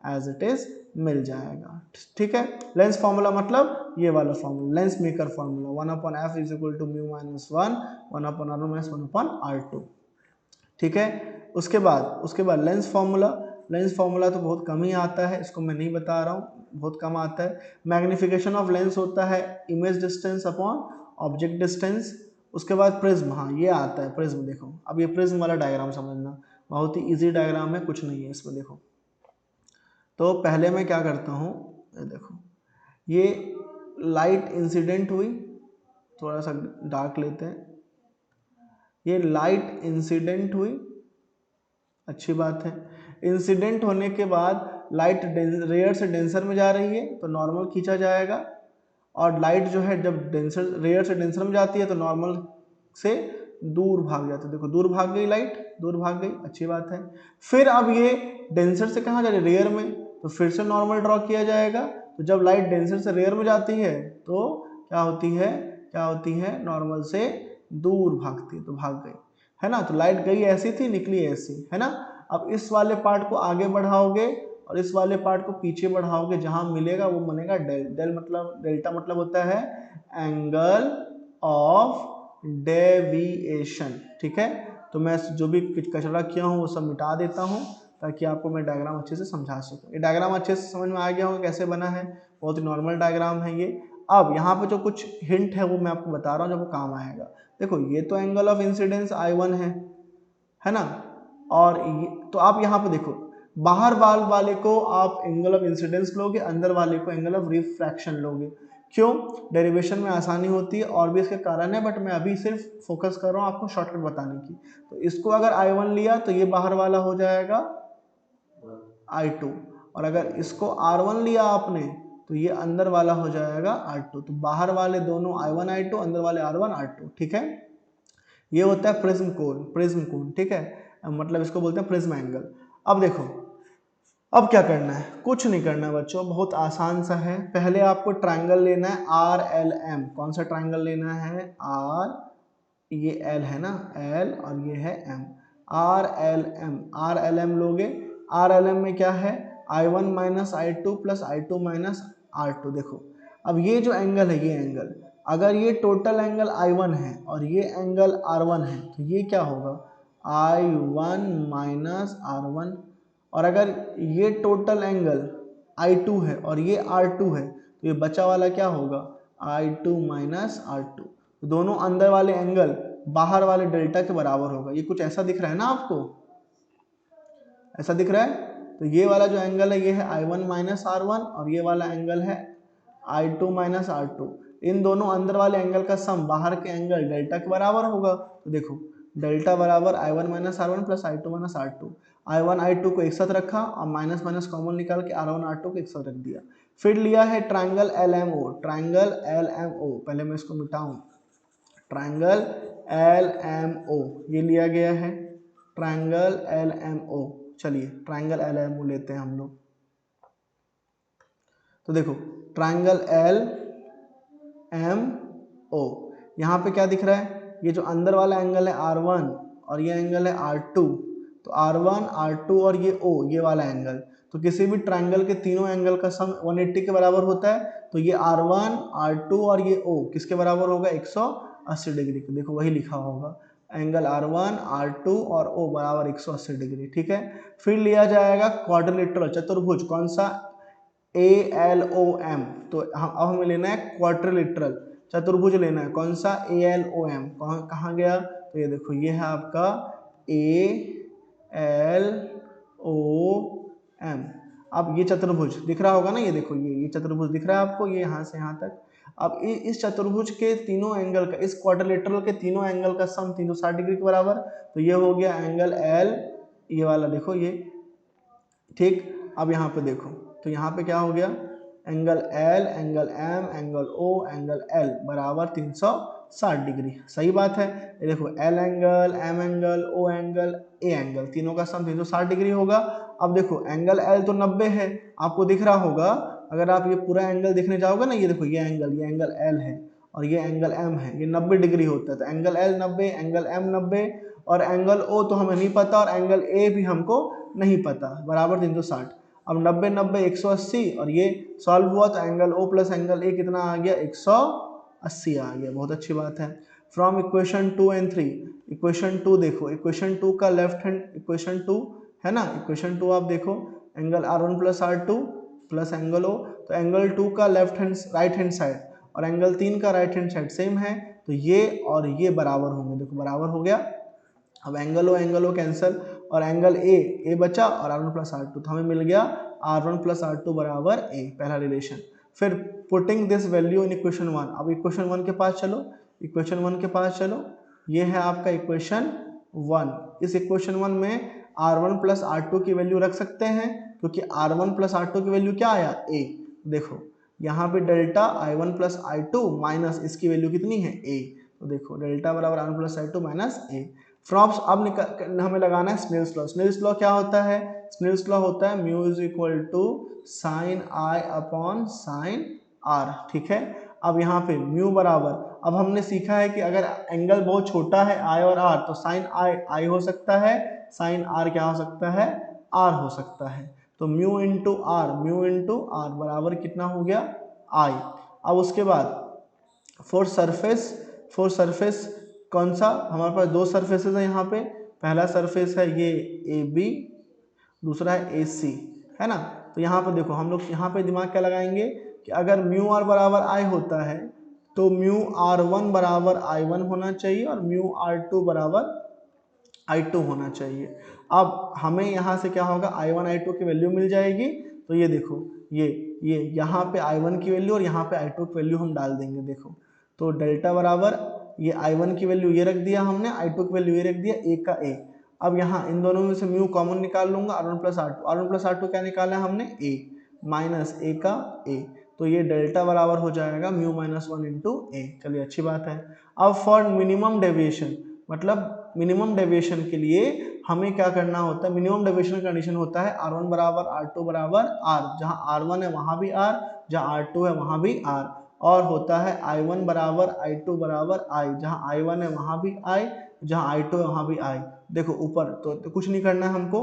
as it is मिल जाएगा। ठीक है, लेंस फॉर्मूला मतलब ये वाला formula, lens maker formula 1/f is equal to mu minus 1 1/r1 minus 1/r2। ठीक है, उसके बाद लेंस फार्मूला तो बहुत कम ही आता है, इसको मैं नहीं बता रहा हूँ, बहुत कम आता है। मैग्निफिकेशन ऑफ लेंस होता है image distance upon object distance. उसके बाद प्रिज्म, हाँ ये आता है प्रिज्म। देखो अब ये प्रिज्म वाला डायग्राम समझना, बहुत ही इजी डायग्राम है, कुछ नहीं है इसमें। देखो तो पहले मैं क्या करता हूँ, देखो ये लाइट इंसिडेंट हुई, थोड़ा सा डार्क लेते हैं, ये लाइट इंसिडेंट हुई, अच्छी बात है। इंसिडेंट होने के बाद लाइट रेयर से डेंसर में जा रही है तो नॉर्मल खींचा जाएगा, और लाइट जो है जब रेयर से डेंसर में जाती है तो नॉर्मल से दूर भाग जाती है। देखो दूर भाग गई लाइट, दूर भाग गई, अच्छी बात है। फिर अब ये डेंसर से कहाँ जा रही है, रेयर में, तो फिर से नॉर्मल ड्रॉ किया जाएगा। तो जब लाइट डेंसर से रेयर में जाती है तो क्या होती है, नॉर्मल से दूर भागती है, तो भाग गई, है ना। तो लाइट गई ऐसी थी, निकली ऐसी, है ना। अब इस वाले पार्ट को आगे बढ़ाओगे और इस वाले पार्ट को पीछे बढ़ाओगे, जहां मिलेगा वो बनेगा डेल्टा मतलब होता है एंगल ऑफ डेविएशन। ठीक है, तो मैं जो भी कचरा किया हूँ वो सब मिटा देता हूँ ताकि आपको मैं डायग्राम अच्छे से समझा सकूँ। ये डायग्राम अच्छे से समझ में आ गया होगा कैसे बना है, बहुत ही नॉर्मल डायग्राम है ये। अब यहाँ पे जो कुछ हिंट है वो मैं आपको बता रहा हूँ जो वो काम आएगा। देखो ये तो एंगल ऑफ इंसिडेंस I1 है ना, और ये तो आप यहाँ पे देखो, बाहर वाले को आप एंगल ऑफ इंसिडेंस लोगे, अंदर वाले को एंगल ऑफ रिफ्रैक्शन लोगे। क्यों, डेरिवेशन में आसानी होती है, और भी इसके कारण है, बट मैं अभी सिर्फ फोकस कर रहा हूँ आपको शॉर्टकट बताने की। तो इसको अगर I1 लिया तो ये बाहर वाला हो जाएगा I2, और अगर इसको R1 लिया आपने तो ये अंदर वाला हो जाएगा R2। तो बाहर वाले दोनों I1 I2, अंदर वाले R1 R2। ठीक है, ये होता है प्रिज्म कोण। ठीक है, मतलब इसको बोलते हैं प्रिज्म एंगल। अब देखो अब क्या करना है, कुछ नहीं करना बच्चों, बहुत आसान सा है। पहले आपको ट्रायंगल लेना है RLM। कौन सा ट्रायंगल लेना है, R, ये L है ना, L, और ये है M, RLM लोगे। RLM में क्या है, I1 minus I2 plus I2 minus R2। देखो अब ये जो एंगल है, ये एंगल, अगर ये टोटल एंगल I1 है और ये एंगल R1 है तो ये क्या होगा, I1 माइनस R1। और अगर ये टोटल एंगल I2 है और ये R2 है तो ये बचा वाला क्या होगा, I2 माइनस R2। तो दोनों अंदर वाले एंगल बाहर वाले डेल्टा के बराबर होगा। ये कुछ ऐसा दिख रहा है ना आपको, ऐसा दिख रहा है। तो ये वाला जो एंगल है ये है I1 माइनस R1, और ये वाला एंगल है I2 माइनस R2। इन दोनों अंदर वाले एंगल का सम बाहर के एंगल डेल्टा के बराबर होगा। तो देखो डेल्टा बराबर I1 minus R1 plus I2 minus R2। I1 I2 को एक साथ रखा और माइनस माइनस कॉमन निकाल के R1 R2 को एक साथ रख दिया। फिर लिया है ट्रायंगल LMO, ट्रायंगल LMO, पहले मैं इसको मिटाऊं, ट्रायंगल LMO ये लिया गया है, ट्रायंगल LMO। चलिए ट्रायंगल LMO लेते हैं हम लोग। तो देखो ट्रायंगल LMO, यहाँ पे क्या दिख रहा है, ये जो अंदर वाला एंगल है R1 और ये एंगल है R2, तो R1 R2 और ये O, ये वाला एंगल, तो किसी भी ट्रायंगल के तीनों एंगल का सम 180 के बराबर होता है। तो ये R1 R2 और ये O किसके बराबर होगा, 180 डिग्री के। देखो वही लिखा होगा, एंगल R1 R2 और O बराबर 180 डिग्री। ठीक है, फिर लिया जाएगा क्वाड्रिलेटरल चतुर्भुज, कौन सा, ALOM। तो अब हमें लेना है क्वाड्रिलेटरल चतुर्भुज लेना है, कौन सा, ALOM। कहाँ गया, तो ये देखो ये है आपका ALOM। अब ये चतुर्भुज दिख रहा होगा ना, ये देखो ये चतुर्भुज दिख रहा है आपको, ये यहाँ से यहाँ तक। अब इस चतुर्भुज के तीनों एंगल का, इस क्वाड्रिलेटरल के तीनों एंगल का सम 360 डिग्री के बराबर, तो ये हो गया एंगल एल, ये वाला देखो ये, ठीक। अब यहाँ पे देखो, तो यहाँ पे क्या हो गया, angle L, angle M, angle O, angle L बराबर 360 डिग्री। सही बात है। ये देखो L angle, M angle, O angle, A angle, तीनों का सम 360 डिग्री होगा। अब देखो एंगल एल तो 90 है, आपको दिख रहा होगा। अगर आप ये पूरा एंगल देखने जाओगे ना, ये देखो ये एंगल एल है और ये एंगल एम है, ये 90 डिग्री होता है। तो एंगल एल 90, एंगल एम 90 और एंगल ओ तो हमें नहीं पता और एंगल ए भी हमको नहीं पता, बराबर 360। अब 90 90 180 और ये सॉल्व हुआ तो angle O plus angle A कितना आ गया, 180 आ गया। बहुत अच्छी बात है। फ्रॉम इक्वेशन 2 एंड 3, इक्वेशन 2 देखो, इक्वेशन 2 का लेफ्ट हैंड, इक्वेशन 2 है ना, इक्वेशन 2 आप देखो, angle R1 plus R2 plus angle O, तो एंगल 2 का left hand right hand side और एंगल 3 का राइट हैंड साइड सेम है, तो ये और ये बराबर होंगे। देखो बराबर हो गया। अब एंगल ओ कैंसिल और एंगल ए बचा और R1 प्लस R2, तो हमें मिल गया R1 प्लस R2 बराबर ए, पहला रिलेशन। फिर putting this value in equation 1, अब इक्वेशन 1 के पास चलो, इक्वेशन 1 के पास चलो, ये है आपका इक्वेशन 1। इस इक्वेशन 1 में R1 प्लस R2 की वैल्यू रख सकते हैं, क्योंकि R1 प्लस R2 की वैल्यू क्या आया, ए। देखो यहाँ पे delta I1 plus I2 minus इसकी वैल्यू कितनी है, ए। तो देखो डेल्टा बराबर R1 plus I2 minus A. From अब हमें लगाना है स्नेल्स लॉ। स्नेल्स लॉ क्या होता है, स्नेल्स लॉ होता है mu is equal to sine I upon sine R, ठीक है। अब यहाँ पे म्यू बराबर, अब हमने सीखा है कि अगर एंगल बहुत छोटा है आई और आर, तो साइन आई हो सकता है, साइन आर क्या हो सकता है, आर हो सकता है। तो म्यू इंटू आर बराबर कितना हो गया, आई। अब उसके बाद फॉर सरफेस कौन सा, हमारे पास दो सरफेसेस है यहाँ पे। पहला सरफेस है ये ए बी, दूसरा है ए सी, है ना। तो यहाँ पे देखो हम लोग यहाँ पे दिमाग क्या लगाएंगे कि अगर म्यू आर बराबर आई होता है तो म्यू आर वन बराबर आई वन होना चाहिए और म्यू आर टू बराबर आई टू होना चाहिए। अब हमें यहाँ से क्या होगा, आई वन आई टू की वैल्यू मिल जाएगी। तो ये देखो ये यहाँ पे आई वन की वैल्यू और यहाँ पे आई टू की वैल्यू हम डाल देंगे। देखो तो डेल्टा बराबर ये I1 की वैल्यू ये रख दिया हमने, I2 की वैल्यू ये रख दिया, ए का ए। अब यहाँ इन दोनों में से म्यू कॉमन निकाल लूंगा, R1 प्लस R2 क्या निकाला है हमने, ए माइनस ए का ए। तो ये डेल्टा बराबर हो जाएगा म्यू माइनस 1 इंटू ए। चलिए अच्छी बात है। अब फॉर मिनिमम डेविएशन, मतलब मिनिमम डेविएशन के लिए हमें क्या करना होता है, मिनिमम डेविएशन कंडीशन होता है R1 बराबर R2 बराबर R, जहाँ R1 है वहाँ भी R, जहाँ R2 है वहाँ भी R, और होता है I1 बराबर I2 बराबर I, जहाँ I1 है वहाँ भी I, जहाँ I2 है वहाँ भी I। देखो ऊपर तो कुछ नहीं करना है हमको,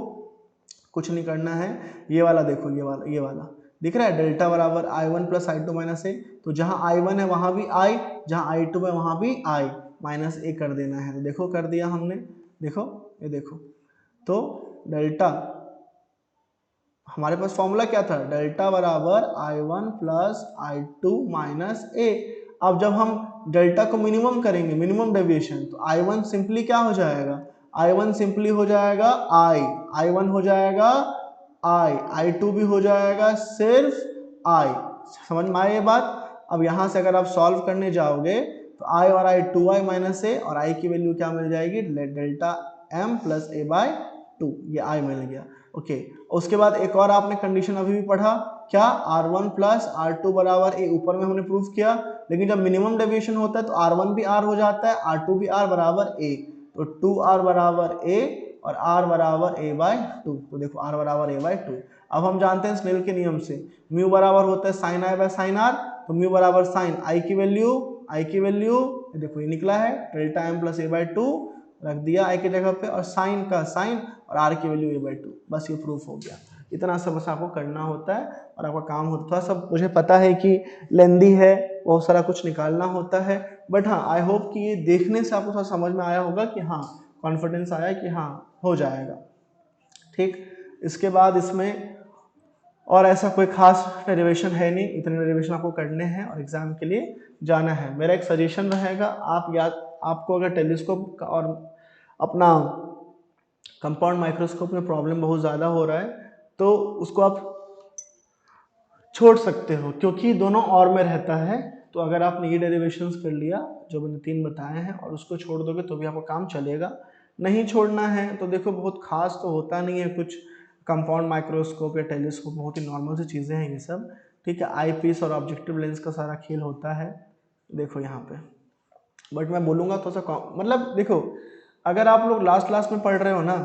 कुछ नहीं करना है। ये वाला देखो, ये वाला दिख रहा है, डेल्टा बराबर I1 प्लस I2 माइनस ए। तो जहाँ I1 है वहाँ भी I, जहाँ I2 है वहाँ भी I, माइनस ए कर देना है। तो देखो कर दिया हमने, देखो ये देखो। तो डेल्टा हमारे पास फॉर्मूला क्या था, डेल्टा बराबर I1 प्लस I2 माइनस ए। अब जब हम डेल्टा को मिनिमम करेंगे, मिनिमम डेविएशन, तो I1 सिंपली क्या हो जाएगा, I1 सिंपली हो जाएगा I1 हो जाएगा I2 भी हो जाएगा सिर्फ I। समझ में आए ये बात। अब यहाँ से अगर आप सॉल्व करने जाओगे तो I और I 2i माइनस ए और I की वैल्यू क्या मिल जाएगी, delta m plus A by 2, ये I मिल गया। ओके उसके बाद एक और आपने कंडीशन अभी भी पढ़ा, क्या, R1 प्लस R2 बराबर ए, ऊपर में हमने प्रूफ किया। लेकिन जब मिनिमम डेविएशन होता है तो R1 भी R हो जाता है, R2 भी R बराबर ए। तो 2R बराबर ए और R बराबर ए बाय 2। तो देखो R बराबर ए बाय 2। अब हम जानते हैं स्नेल के नियम से म्यू बराबर होता है sine I by sine R. तो म्यू बराबर साइन आई की वैल्यू देखो ये निकला है, delta M plus A by 2 रख दिया आई की जगह पे, और साइन का साइन और आर की वैल्यू ए बाय 2। बस ये प्रूफ हो गया। इतना सब बस आपको करना होता है और आपका काम होता है। थोड़ा सब मुझे पता है कि लेंदी है, बहुत सारा कुछ निकालना होता है, बट हाँ आई होप कि ये देखने से आपको थोड़ा समझ में आया होगा कि हाँ कॉन्फिडेंस आया कि हाँ हो जाएगा। ठीक, इसके बाद इसमें और ऐसा कोई खास डेरिवेशन है नहीं, इतने डेरिवेशन आपको करने हैं और एग्जाम के लिए जाना है। मेरा एक सजेशन रहेगा, आपको अगर टेलीस्कोप और अपना कंपाउंड माइक्रोस्कोप में प्रॉब्लम बहुत ज़्यादा हो रहा है तो उसको आप छोड़ सकते हो क्योंकि दोनों और में रहता है। तो अगर आपने ये डेरिवेशंस कर लिया जो मैंने 3 बताए हैं और उसको छोड़ दोगे तो भी आपका काम चलेगा। नहीं छोड़ना है तो देखो बहुत खास तो होता नहीं है कुछ, कंपाउंड माइक्रोस्कोप या टेलीस्कोप बहुत ही नॉर्मल सी चीज़ें हैं ये सब, ठीक है। आई पीस और ऑब्जेक्टिव लेंस का सारा खेल होता है, देखो यहाँ पे। बट मैं बोलूँगा थोड़ा सा मतलब देखो, अगर आप लोग लास्ट क्लास में पढ़ रहे हो ना,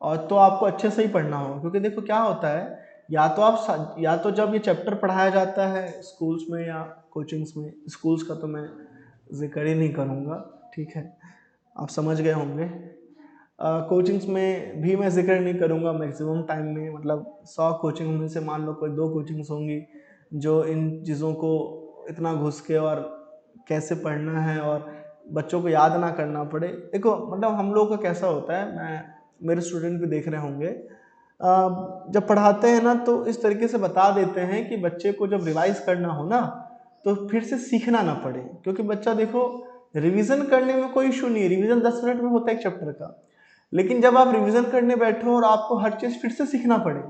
और तो आपको अच्छे से ही पढ़ना होगा, क्योंकि देखो क्या होता है, या तो जब ये चैप्टर पढ़ाया जाता है स्कूल्स में या कोचिंग्स में, स्कूल्स का तो मैं जिक्र ही नहीं करूँगा, ठीक है, आप समझ गए होंगे। कोचिंग्स में भी मैं जिक्र नहीं करूँगा मैक्सिमम टाइम में, मतलब 100 कोचिंग में से मान लो कोई 2 कोचिंग्स होंगी जो इन चीज़ों को इतना घुस के और कैसे पढ़ना है और बच्चों को याद ना करना पड़े। देखो मतलब हम लोग का कैसा होता है, मेरे स्टूडेंट भी देख रहे होंगे, जब पढ़ाते हैं ना तो इस तरीके से बता देते हैं कि बच्चे को जब रिवाइज करना हो ना तो फिर से सीखना ना पड़े, क्योंकि बच्चा देखो रिवीजन करने में कोई इशू नहीं है, रिवीजन 10 मिनट में होता है एक चैप्टर का, लेकिन जब आप रिवीजन करने बैठो और आपको हर चीज़ फिर से सीखना पड़े,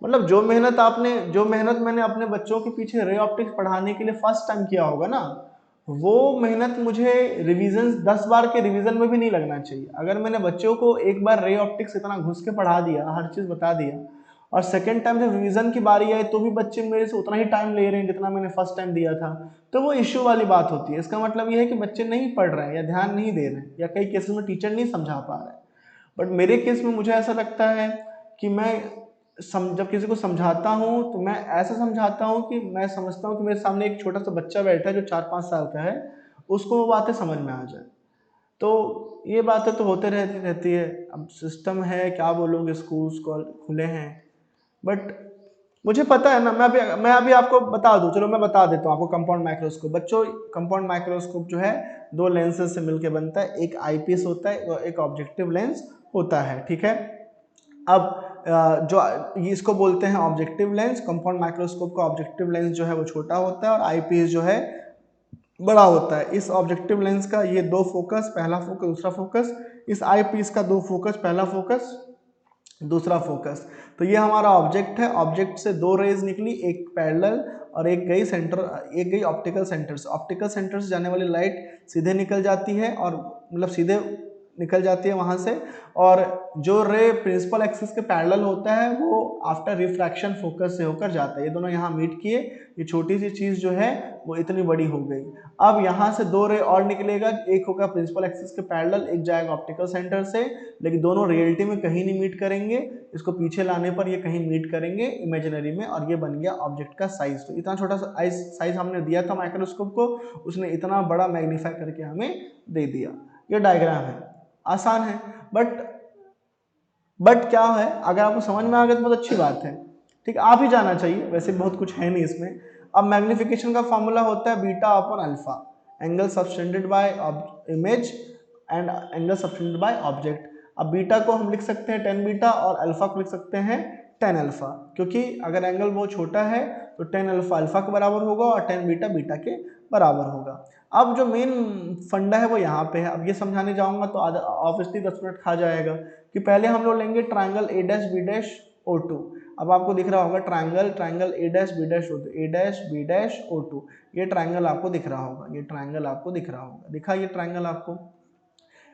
मतलब जो मेहनत मैंने अपने बच्चों के पीछे रे ऑप्टिक्स पढ़ाने के लिए फर्स्ट टाइम किया होगा ना, वो मेहनत मुझे रिवीजन 10 बार के रिवीजन में भी नहीं लगना चाहिए। अगर मैंने बच्चों को एक बार रे ऑप्टिक्स इतना घुस के पढ़ा दिया, हर चीज़ बता दिया, और सेकेंड टाइम जब रिवीजन की बारी आई तो भी बच्चे मेरे से उतना ही टाइम ले रहे हैं जितना मैंने फर्स्ट टाइम दिया था, तो वो इश्यू वाली बात होती है। इसका मतलब ये है कि बच्चे नहीं पढ़ रहे हैं या ध्यान नहीं दे रहे हैं, या कई केसेस में टीचर नहीं समझा पा रहे हैं। बट मेरे केस में मुझे ऐसा लगता है कि मैं जब किसी को समझाता हूँ तो मैं ऐसा समझाता हूँ कि मैं समझता हूँ कि मेरे सामने एक छोटा सा बच्चा बैठा है जो 4-5 साल का है, उसको वो बातें समझ में आ जाए। तो ये बातें तो होते रहती है, अब सिस्टम है क्या बोलोगे, स्कूल्स खुले हैं, बट मुझे पता है ना, मैं अभी आपको बता दूं, चलो मैं बता देता हूँ आपको। कंपाउंड माइक्रोस्कोप बच्चों, कंपाउंड माइक्रोस्कोप जो है 2 लेंसेज से मिलकर बनता है, एक आईपीस होता है और एक ऑब्जेक्टिव लेंस होता है, ठीक है। अब जो इसको बोलते हैं ऑब्जेक्टिव लेंस, कंपाउंड माइक्रोस्कोप का ऑब्जेक्टिव लेंस जो है वो छोटा होता है और आईपीस जो है बड़ा होता है। इस ऑब्जेक्टिव लेंस का ये 2 फोकस, पहला फोकस दूसरा फोकस, इस आई पीस का 2 फोकस, पहला फोकस दूसरा फोकस। तो ये हमारा ऑब्जेक्ट है, ऑब्जेक्ट से 2 रेज निकली, एक पैरेलल और एक गई ऑप्टिकल सेंटर से। ऑप्टिकल सेंटर से जाने वाली लाइट सीधे निकल जाती है, और मतलब सीधे निकल जाती है वहाँ से, और जो रे प्रिंसिपल एक्सिस के पैरेलल होता है वो आफ्टर रिफ्रैक्शन फोकस से होकर जाता है। ये दोनों यहाँ मीट किए, ये छोटी सी चीज़ जो है वो इतनी बड़ी हो गई। अब यहाँ से 2 रे और निकलेगा, एक होगा प्रिंसिपल एक्सिस के पैरेलल, एक जाएगा ऑप्टिकल सेंटर से, लेकिन दोनों रियलिटी में कहीं नहीं मीट करेंगे, इसको पीछे लाने पर ये कहीं मीट करेंगे इमेजिनरी में, और ये बन गया ऑब्जेक्ट का साइज। तो इतना छोटा सा साइज हमने दिया था माइक्रोस्कोप को, उसने इतना बड़ा मैग्नीफाई करके हमें दे दिया। ये डायग्राम है, आसान है, बट क्या है, अगर आपको समझ में आ गया तो बहुत अच्छी बात है, ठीक है, आप ही जाना चाहिए, वैसे बहुत कुछ है नहीं इसमें। अब मैग्निफिकेशन का फॉर्मूला होता है beta upon alpha, angle subtended bye image and angle subtended by object. अब बीटा को हम लिख सकते हैं 10 बीटा और अल्फा को लिख सकते हैं 10 अल्फा, क्योंकि अगर एंगल बहुत छोटा है तो 10 अल्फा अल्फा के बराबर होगा और 10 बीटा बीटा के बराबर होगा। अब जो मेन फंडा है वो यहाँ पे है। अब ये समझाने जाऊंगा तो ऑब्वियसली 10 मिनट खा जाएगा, कि पहले हम लोग लेंगे triangle A dash B dash O two. अब आपको दिख रहा होगा triangle A dash B dash O two, A dash B dash O two, ये ट्राइंगल आपको दिख रहा होगा, ये ट्राइंगल आपको दिख रहा होगा, दिखा ये ट्राइंगल आपको।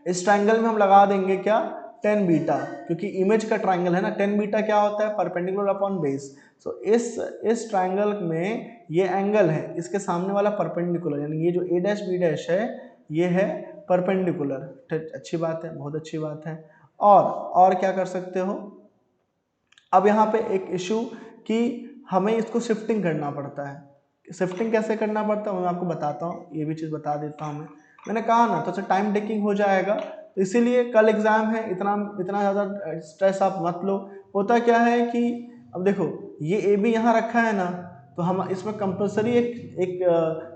इस ट्राइंगल में हम लगा देंगे क्या, 10 बीटा, क्योंकि इमेज का ट्राइंगल है ना। 10 बीटा क्या होता है, परपेंडिकुलर अपॉन बेस। सो इस ट्राइंगल में ये एंगल है, इसके सामने वाला परपेंडिकुलर, यानी ये जो ए डैश बी डैश है ये है परपेंडिकुलर। अच्छी बात है, बहुत अच्छी बात है। और क्या कर सकते हो, अब यहाँ पे एक इशू कि हमें इसको शिफ्टिंग करना पड़ता है। शिफ्टिंग कैसे करना पड़ता है मैं आपको बताता हूँ, ये भी चीज़ बता देता हूँ। मैंने कहा ना, तो टाइम टेकिंग हो जाएगा, तो इसीलिए कल एग्जाम है, इतना ज़्यादा स्ट्रेस आप मत लो। होता क्या है कि अब देखो ये ए बी यहाँ रखा है ना, तो हम इसमें कंपलसरी एक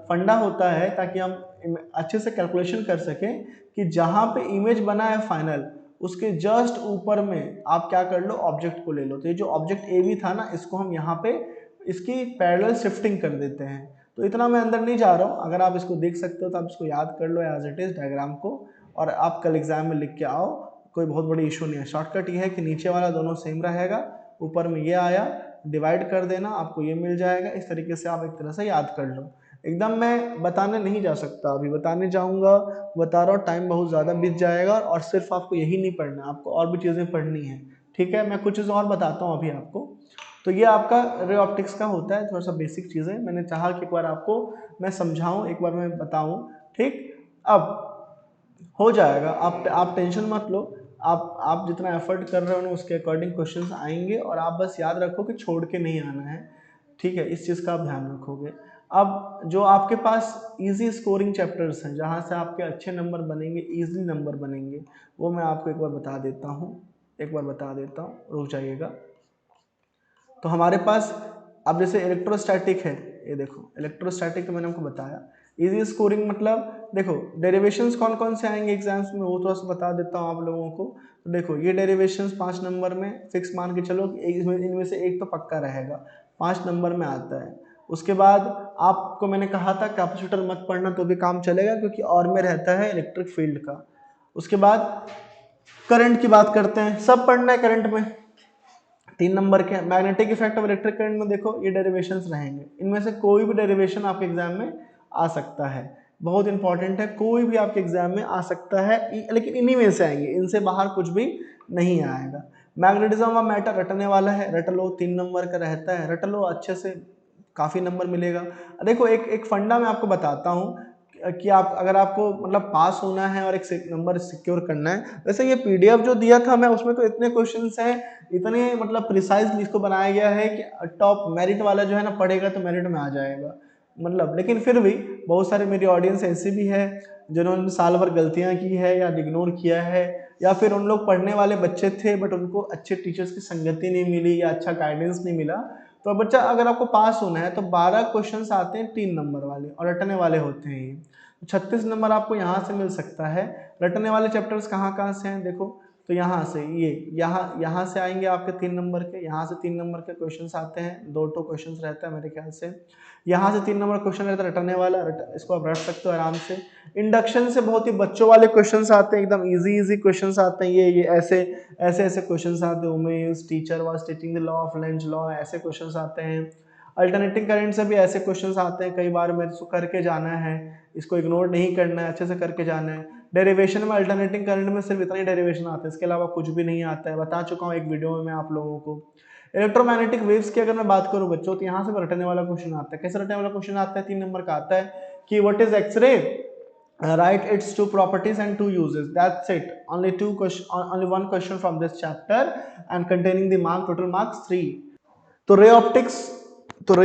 फंडा होता है ताकि हम अच्छे से कैलकुलेशन कर सकें कि जहाँ पे इमेज बना है फाइनल, उसके जस्ट ऊपर में आप क्या कर लो, ऑब्जेक्ट को ले लो। तो ये जो ऑब्जेक्ट ए बी था ना, इसको हम यहाँ पे इसकी पैरेलल शिफ्टिंग कर देते हैं। तो इतना मैं अंदर नहीं जा रहा हूँ, अगर आप इसको देख सकते हो तो आप इसको याद कर लो एज इट इज डायग्राम को, और आप कल एग्जाम में लिख के आओ, कोई बहुत बड़ी इशू नहीं है। शॉर्टकट ये है कि नीचे वाला दोनों सेम रहेगा ऊपर में ये आया, डिवाइड कर देना, आपको ये मिल जाएगा। इस तरीके से आप एक तरह से याद कर लो। एकदम मैं बताने नहीं जा सकता, अभी बताने जाऊंगा, बता रहा हूँ टाइम बहुत ज़्यादा बीत जाएगा, और सिर्फ आपको यही नहीं पढ़ना, आपको और भी चीज़ें पढ़नी है। ठीक है, मैं कुछ चीज़ और बताता हूँ अभी आपको। तो ये आपका रे ऑप्टिक्स का होता है, थोड़ा सा बेसिक चीज़ है, मैंने चाहा कि एक बार आपको मैं समझाऊँ, एक बार मैं बताऊँ। ठीक, अब हो जाएगा, आप टेंशन मत लो। आप जितना एफर्ट कर रहे हो ना उसके अकॉर्डिंग क्वेश्चंस आएंगे, और आप बस याद रखो कि छोड़ के नहीं आना है। ठीक है, इस चीज़ का आप ध्यान रखोगे। अब जो आपके पास इजी स्कोरिंग चैप्टर्स हैं, जहाँ से आपके अच्छे नंबर बनेंगे, इजीली नंबर बनेंगे, वो मैं आपको एक बार बता देता हूँ, रुक जाइएगा। तो हमारे पास अब जैसे इलेक्ट्रोस्टैटिक है, ये देखो इलेक्ट्रोस्टैटिक तो मैंने आपको बताया। इजी स्कोरिंग मतलब देखो डेरिवेशंस कौन कौन से आएंगे एग्जाम्स में, वो थोड़ा सा बता देता हूँ आप लोगों को। तो देखो ये डेरिवेशंस 5 नंबर में फिक्स मान के चलो, इनमें से एक तो पक्का रहेगा, 5 नंबर में आता है। उसके बाद आपको मैंने कहा था कैपेसिटर मत पढ़ना तो भी काम चलेगा, क्योंकि और में रहता है इलेक्ट्रिक फील्ड का। उसके बाद करंट की बात करते हैं, सब पढ़ना है करंट में, 3 नंबर के magnetic effect of electric current में देखो ये डेरिवेशंस रहेंगे, इनमें से कोई भी डेरिवेशन आपके एग्जाम में आ सकता है, बहुत इंपॉर्टेंट है, कोई भी आपके एग्जाम में आ सकता है, लेकिन इन्हीं में से आएंगे, इनसे बाहर कुछ भी नहीं आएगा। मैग्नेटिज्म ऑफ मैटर रटने वाला है, रट लो, 3 नंबर का रहता है, रट लो अच्छे से, काफ़ी नंबर मिलेगा। देखो एक फंडा मैं आपको बताता हूँ कि आप अगर आपको मतलब पास होना है और एक नंबर सिक्योर करना है, वैसे ये पीडीएफ जो दिया था मैं, उसमें तो इतने क्वेश्चंस हैं, इतने मतलब प्रिसाइजली इसको बनाया गया है कि टॉप मेरिट वाला जो है ना पढ़ेगा तो मेरिट में आ जाएगा, मतलब। लेकिन फिर भी बहुत सारे मेरी ऑडियंस ऐसी भी है जिन्होंने साल भर गलतियां की है या इग्नोर किया है, या फिर उन लोग पढ़ने वाले बच्चे थे बट उनको अच्छे टीचर्स की संगति नहीं मिली या अच्छा गाइडेंस नहीं मिला। तो बच्चा अगर आपको पास होना है तो 12 क्वेश्चंस आते हैं 3 नंबर वाले, और रटने वाले होते हैं ये। 36 नंबर आपको यहाँ से मिल सकता है। रटने वाले चैप्टर्स कहाँ से हैं देखो, तो यहाँ से ये यहाँ से आएंगे आपके 3 नंबर के, यहाँ से 3 नंबर के क्वेश्चंस आते हैं, 2 क्वेश्चंस रहता है मेरे ख्याल से। यहाँ से 3 नंबर क्वेश्चन रहता है रटने वाला, इसको आप रट सकते हो आराम से। इंडक्शन से बहुत ही बच्चों वाले क्वेश्चंस आते हैं, एकदम इजी क्वेश्चंस आते हैं, ये ऐसे क्वेश्चंस आते हैं। Umesh teacher was teaching the law of Lenz law, ऐसे क्वेश्चंस आते हैं। अल्टरनेटिंग करंट से भी ऐसे क्वेश्चंस आते हैं, कई बार मेरे को करके जाना है, इसको इग्नोर नहीं करना है, अच्छे से करके जाना है। डेरिवेशन में अल्टरनेटिंग करंट में सिर्फ इतना ही डेरिवेशन आता है, इसके अलावा कुछ भी नहीं आता है, बता चुका हूँ एक वीडियो में मैं आप लोगों को। इलेक्ट्रोमैग्नेटिक वेव्स की अगर मैं बात करूँ बच्चों, तो यहाँ से रटने वाला क्वेश्चन आता है। कैसे रटने वाला क्वेश्चन आता है? 3 नंबर का आता है कि what is X ray, write its 2 properties and 2 uses, that's it, only one question from this chapter and containing the total marks 3। तो रे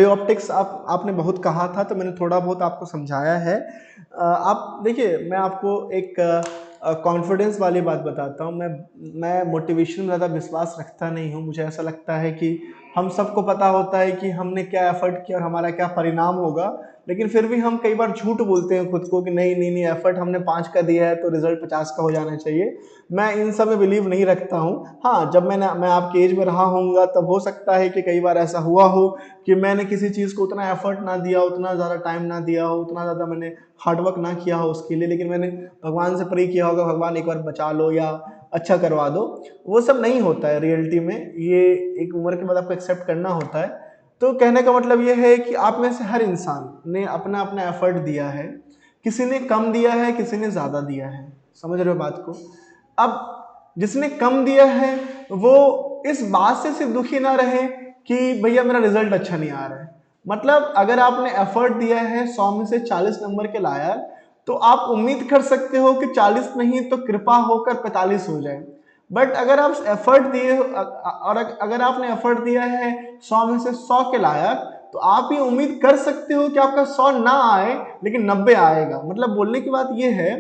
ऑप्टिक्स आपने बहुत कहा था, तो मैंने थोड़ा बहुत आपको समझाया है। आप देखिए, मैं आपको एक कॉन्फिडेंस वाली बात बताता हूँ। मैं मोटिवेशन में ज़्यादा विश्वास रखता नहीं हूँ। मुझे ऐसा लगता है कि हम सबको पता होता है कि हमने क्या एफर्ट किया और हमारा क्या परिणाम होगा, लेकिन फिर भी हम कई बार झूठ बोलते हैं खुद को कि नहीं एफर्ट हमने 5 का दिया है तो रिजल्ट 50 का हो जाना चाहिए। मैं इन सब में बिलीव नहीं रखता हूँ। हाँ, जब मैं आपके एज में रहा होऊंगा तब हो सकता है कि कई बार ऐसा हुआ हो कि मैंने किसी चीज़ को उतना एफर्ट ना दिया, उतना ज़्यादा टाइम ना दिया हो, उतना ज़्यादा मैंने हार्डवर्क ना किया हो उसके लिए, लेकिन मैंने भगवान से प्रे किया होगा भगवान एक बार बचा लो या अच्छा करवा दो। वो सब नहीं होता है रियलिटी में, ये एक उम्र के बाद आपको एक्सेप्ट करना होता है। तो कहने का मतलब ये है कि आप में से हर इंसान ने अपना अपना एफर्ट दिया है, किसी ने कम दिया है, किसी ने ज़्यादा दिया है, समझ रहे हो बात को। अब जिसने कम दिया है वो इस बात से सिर्फ दुखी ना रहे कि भैया मेरा रिजल्ट अच्छा नहीं आ रहा है। मतलब अगर आपने एफर्ट दिया है 100 में से 40 नंबर के लाया, तो आप उम्मीद कर सकते हो कि 40 नहीं तो कृपा होकर 45 हो जाए। बट अगर आप एफर्ट दिए और अगर आपने एफर्ट दिया है 100 में से 100 के लायक, तो आप ये उम्मीद कर सकते हो कि आपका 100 ना आए लेकिन 90 आएगा। मतलब बोलने की बात ये है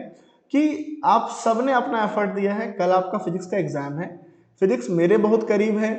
कि आप सबने अपना एफर्ट दिया है। कल आपका फिजिक्स का एग्जाम है, फिजिक्स मेरे बहुत करीब है,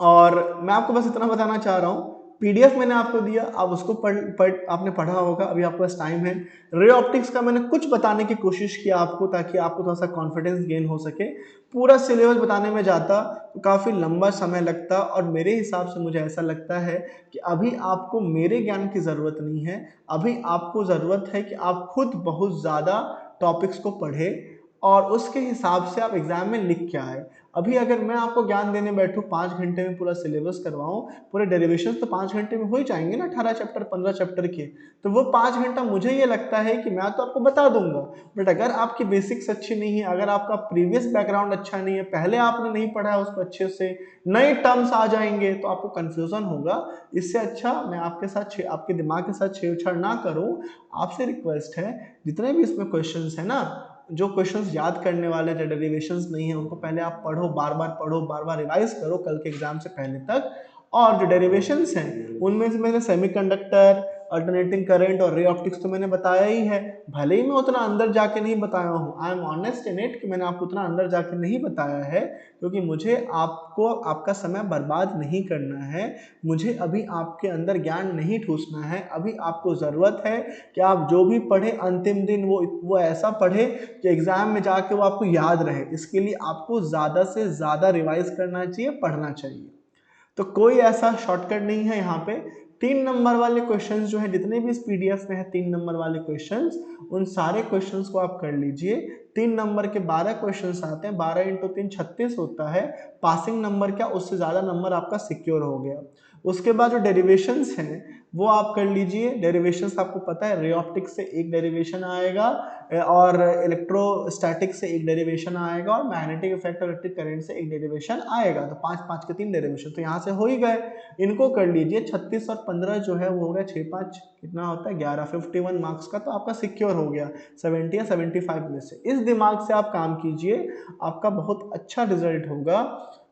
और मैं आपको बस इतना बताना चाह रहा हूँ, पीडीएफ मैंने आपको दिया, आप उसको आपने पढ़ा होगा, अभी आपके पास टाइम है। रे ऑप्टिक्स का मैंने कुछ बताने की कोशिश किया आपको, ताकि आपको थोड़ा सा कॉन्फिडेंस गेन हो सके। पूरा सिलेबस बताने में जाता तो काफ़ी लंबा समय लगता, और मेरे हिसाब से मुझे ऐसा लगता है कि अभी आपको मेरे ज्ञान की ज़रूरत नहीं है। अभी आपको ज़रूरत है कि आप खुद बहुत ज़्यादा टॉपिक्स को पढ़े और उसके हिसाब से आप एग्जाम में लिख के आए। अभी अगर मैं आपको ज्ञान देने बैठूँ 5 घंटे में पूरा सिलेबस करवाऊँ, पूरे डेरिवेशंस तो 5 घंटे में हो ही जाएंगे ना, 18 चैप्टर 15 चैप्टर के, तो वो 5 घंटा मुझे ये लगता है कि मैं तो आपको बता दूंगा, बट अगर आपकी बेसिक्स अच्छी नहीं है, अगर आपका प्रीवियस बैकग्राउंड अच्छा नहीं है, पहले आपने नहीं पढ़ा है उसको अच्छे से, नए टर्म्स आ जाएंगे तो आपको कंफ्यूजन होगा। इससे अच्छा मैं आपके साथ आपके दिमाग के साथ छेड़छाड़ ना करूं। आपसे रिक्वेस्ट है, जितने भी इसमें क्वेश्चंस है ना, जो क्वेश्चंस याद करने वाले, जो डेरिवेशंस नहीं है, उनको पहले आप पढ़ो, बार बार पढ़ो, बार बार रिवाइज करो कल के एग्जाम से पहले तक। और जो डेरिवेशंस हैं उनमें से मैंने सेमीकंडक्टर, अल्टरनेटिंग करंट और रे ऑप्टिक्स तो मैंने बताया ही है, भले ही मैं उतना अंदर जाके नहीं बताया हूँ, I am honest in it कि मैंने आपको उतना अंदर जाके नहीं बताया है, क्योंकि मुझे आपको आपका समय बर्बाद नहीं करना है, मुझे अभी आपके अंदर ज्ञान नहीं ठूसना है। अभी आपको ज़रूरत है कि आप जो भी पढ़े अंतिम दिन वो ऐसा पढ़े कि एग्ज़ाम में जाके वो आपको याद रहे। इसके लिए आपको ज़्यादा से ज़्यादा रिवाइज करना चाहिए, पढ़ना चाहिए। तो कोई ऐसा शॉर्टकट नहीं है यहाँ पे। 3 नंबर वाले क्वेश्चंस जो है, जितने भी इस पीडीएफ में है 3 नंबर वाले क्वेश्चंस, उन सारे क्वेश्चंस को आप कर लीजिए। 3 नंबर के 12 क्वेश्चंस आते हैं, 12 × 3 36 होता है। पासिंग नंबर क्या, उससे ज़्यादा नंबर आपका सिक्योर हो गया। उसके बाद जो डेरिवेशंस हैं वो आप कर लीजिए। डेरिवेशंस आपको पता है, रे ऑप्टिक्स से एक डेरिवेशन आएगा और इलेक्ट्रोस्टैटिक से एक डेरिवेशन आएगा और मैग्नेटिक इफेक्ट और इलेक्ट्रिक करंट से एक डेरिवेशन आएगा। तो 5-5 के 3 डेरिवेशन तो यहाँ से हो ही गए, इनको कर लीजिए। 36 और 15 जो है वो हो गया 6-5 कितना होता है 11, 51 मार्क्स का तो आपका सिक्योर हो गया 70 या 75 में से। इस दिमाग से आप काम कीजिए, आपका बहुत अच्छा रिजल्ट होगा।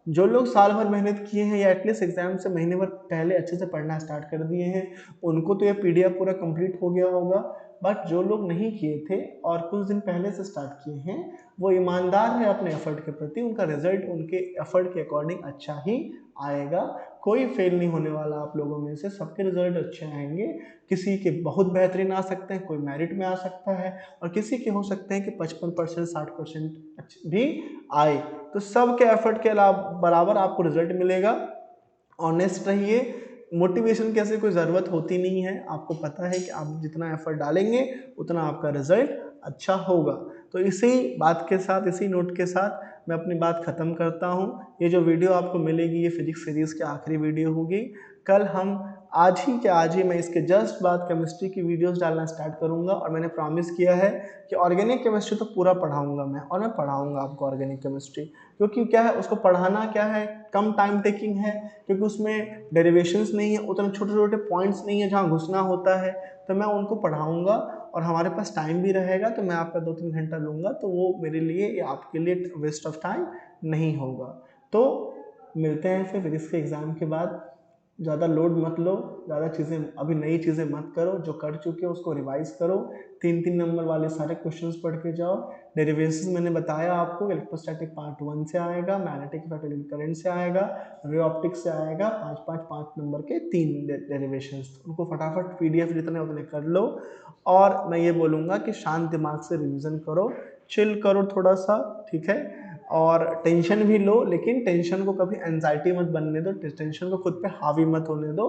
जो लोग साल भर मेहनत किए हैं या एटलीस्ट एग्जाम से महीने भर पहले अच्छे से पढ़ना स्टार्ट कर दिए हैं, उनको तो ये पीडीएफ पूरा कंप्लीट हो गया होगा। बट जो लोग नहीं किए थे और कुछ दिन पहले से स्टार्ट किए हैं, वो ईमानदार है अपने एफर्ट के प्रति, उनका रिजल्ट उनके एफर्ट के अकॉर्डिंग अच्छा ही आएगा। कोई फेल नहीं होने वाला आप लोगों में से, सबके रिजल्ट अच्छे आएंगे। किसी के बहुत बेहतरीन आ सकते हैं, कोई मेरिट में आ सकता है, और किसी के हो सकते हैं कि 55% 60% भी आए। तो सबके एफर्ट के अलावा बराबर आपको रिजल्ट मिलेगा। ऑनेस्ट रहिए, मोटिवेशन की ऐसी कोई ज़रूरत होती नहीं है, आपको पता है कि आप जितना एफर्ट डालेंगे उतना आपका रिजल्ट अच्छा होगा। तो इसी बात के साथ, इसी नोट के साथ मैं अपनी बात ख़त्म करता हूँ। ये जो वीडियो आपको मिलेगी ये फिजिक्स सीरीज़ की आखिरी वीडियो होगी। कल हम आज ही मैं इसके जस्ट बाद केमिस्ट्री की वीडियोस डालना स्टार्ट करूंगा, और मैंने प्रॉमिस किया है कि ऑर्गेनिक केमिस्ट्री तो पूरा पढ़ाऊंगा मैं, और मैं पढ़ाऊंगा आपको ऑर्गेनिक केमिस्ट्री। क्योंकि क्या है, उसको पढ़ाना क्या है, कम टाइम टेकिंग है, क्योंकि उसमें डेरिवेशंस नहीं है, उतने छोटे छोटे पॉइंट्स नहीं है जहाँ घुसना होता है, तो मैं उनको पढ़ाऊंगा और हमारे पास टाइम भी रहेगा, तो मैं आपका 2-3 घंटा लूँगा, तो वो मेरे लिए या आपके लिए वेस्ट ऑफ टाइम नहीं होगा। तो मिलते हैं फिर फिजिक्स के एग्ज़ाम के बाद। ज़्यादा लोड मत लो, ज़्यादा चीज़ें अभी नई चीज़ें मत करो, जो कर चुके हो उसको रिवाइज करो। 3-3 नंबर वाले सारे क्वेश्चंस पढ़ के जाओ। डेरिवेशंस मैंने बताया आपको, इलेक्ट्रोस्टैटिक पार्ट 1 से आएगा, मैग्नेटिक इफेक्ट इलेक्ट्रिक करंट से आएगा, रे ऑप्टिक्स से आएगा, 5 नंबर के 3 डेरिवेशंस, उनको फटाफट पीडीएफ जितने उतने कर लो। और मैं ये बोलूँगा कि शांत दिमाग से रिविज़न करो, चिल करो थोड़ा सा, ठीक है, और टेंशन भी लो, लेकिन टेंशन को कभी एंजाइटी मत बनने दो, टेंशन को खुद पे हावी मत होने दो,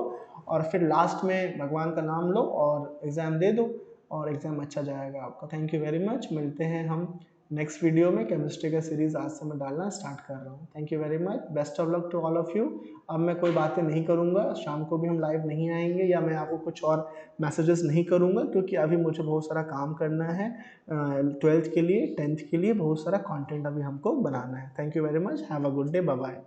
और फिर लास्ट में भगवान का नाम लो और एग्ज़ाम दे दो, और एग्ज़ाम अच्छा जाएगा आपका। Thank you very much. मिलते हैं हम नेक्स्ट वीडियो में। केमिस्ट्री का सीरीज़ आज से मैं डालना स्टार्ट कर रहा हूँ। Thank you very much, best of luck to all of you. अब मैं कोई बातें नहीं करूँगा, शाम को भी हम लाइव नहीं आएंगे, या मैं आपको कुछ और मैसेजेस नहीं करूँगा, क्योंकि अभी मुझे बहुत सारा काम करना है 12th के लिए, 10th के लिए बहुत सारा कंटेंट अभी हमको बनाना है। Thank you very much, have a good day, bye bye.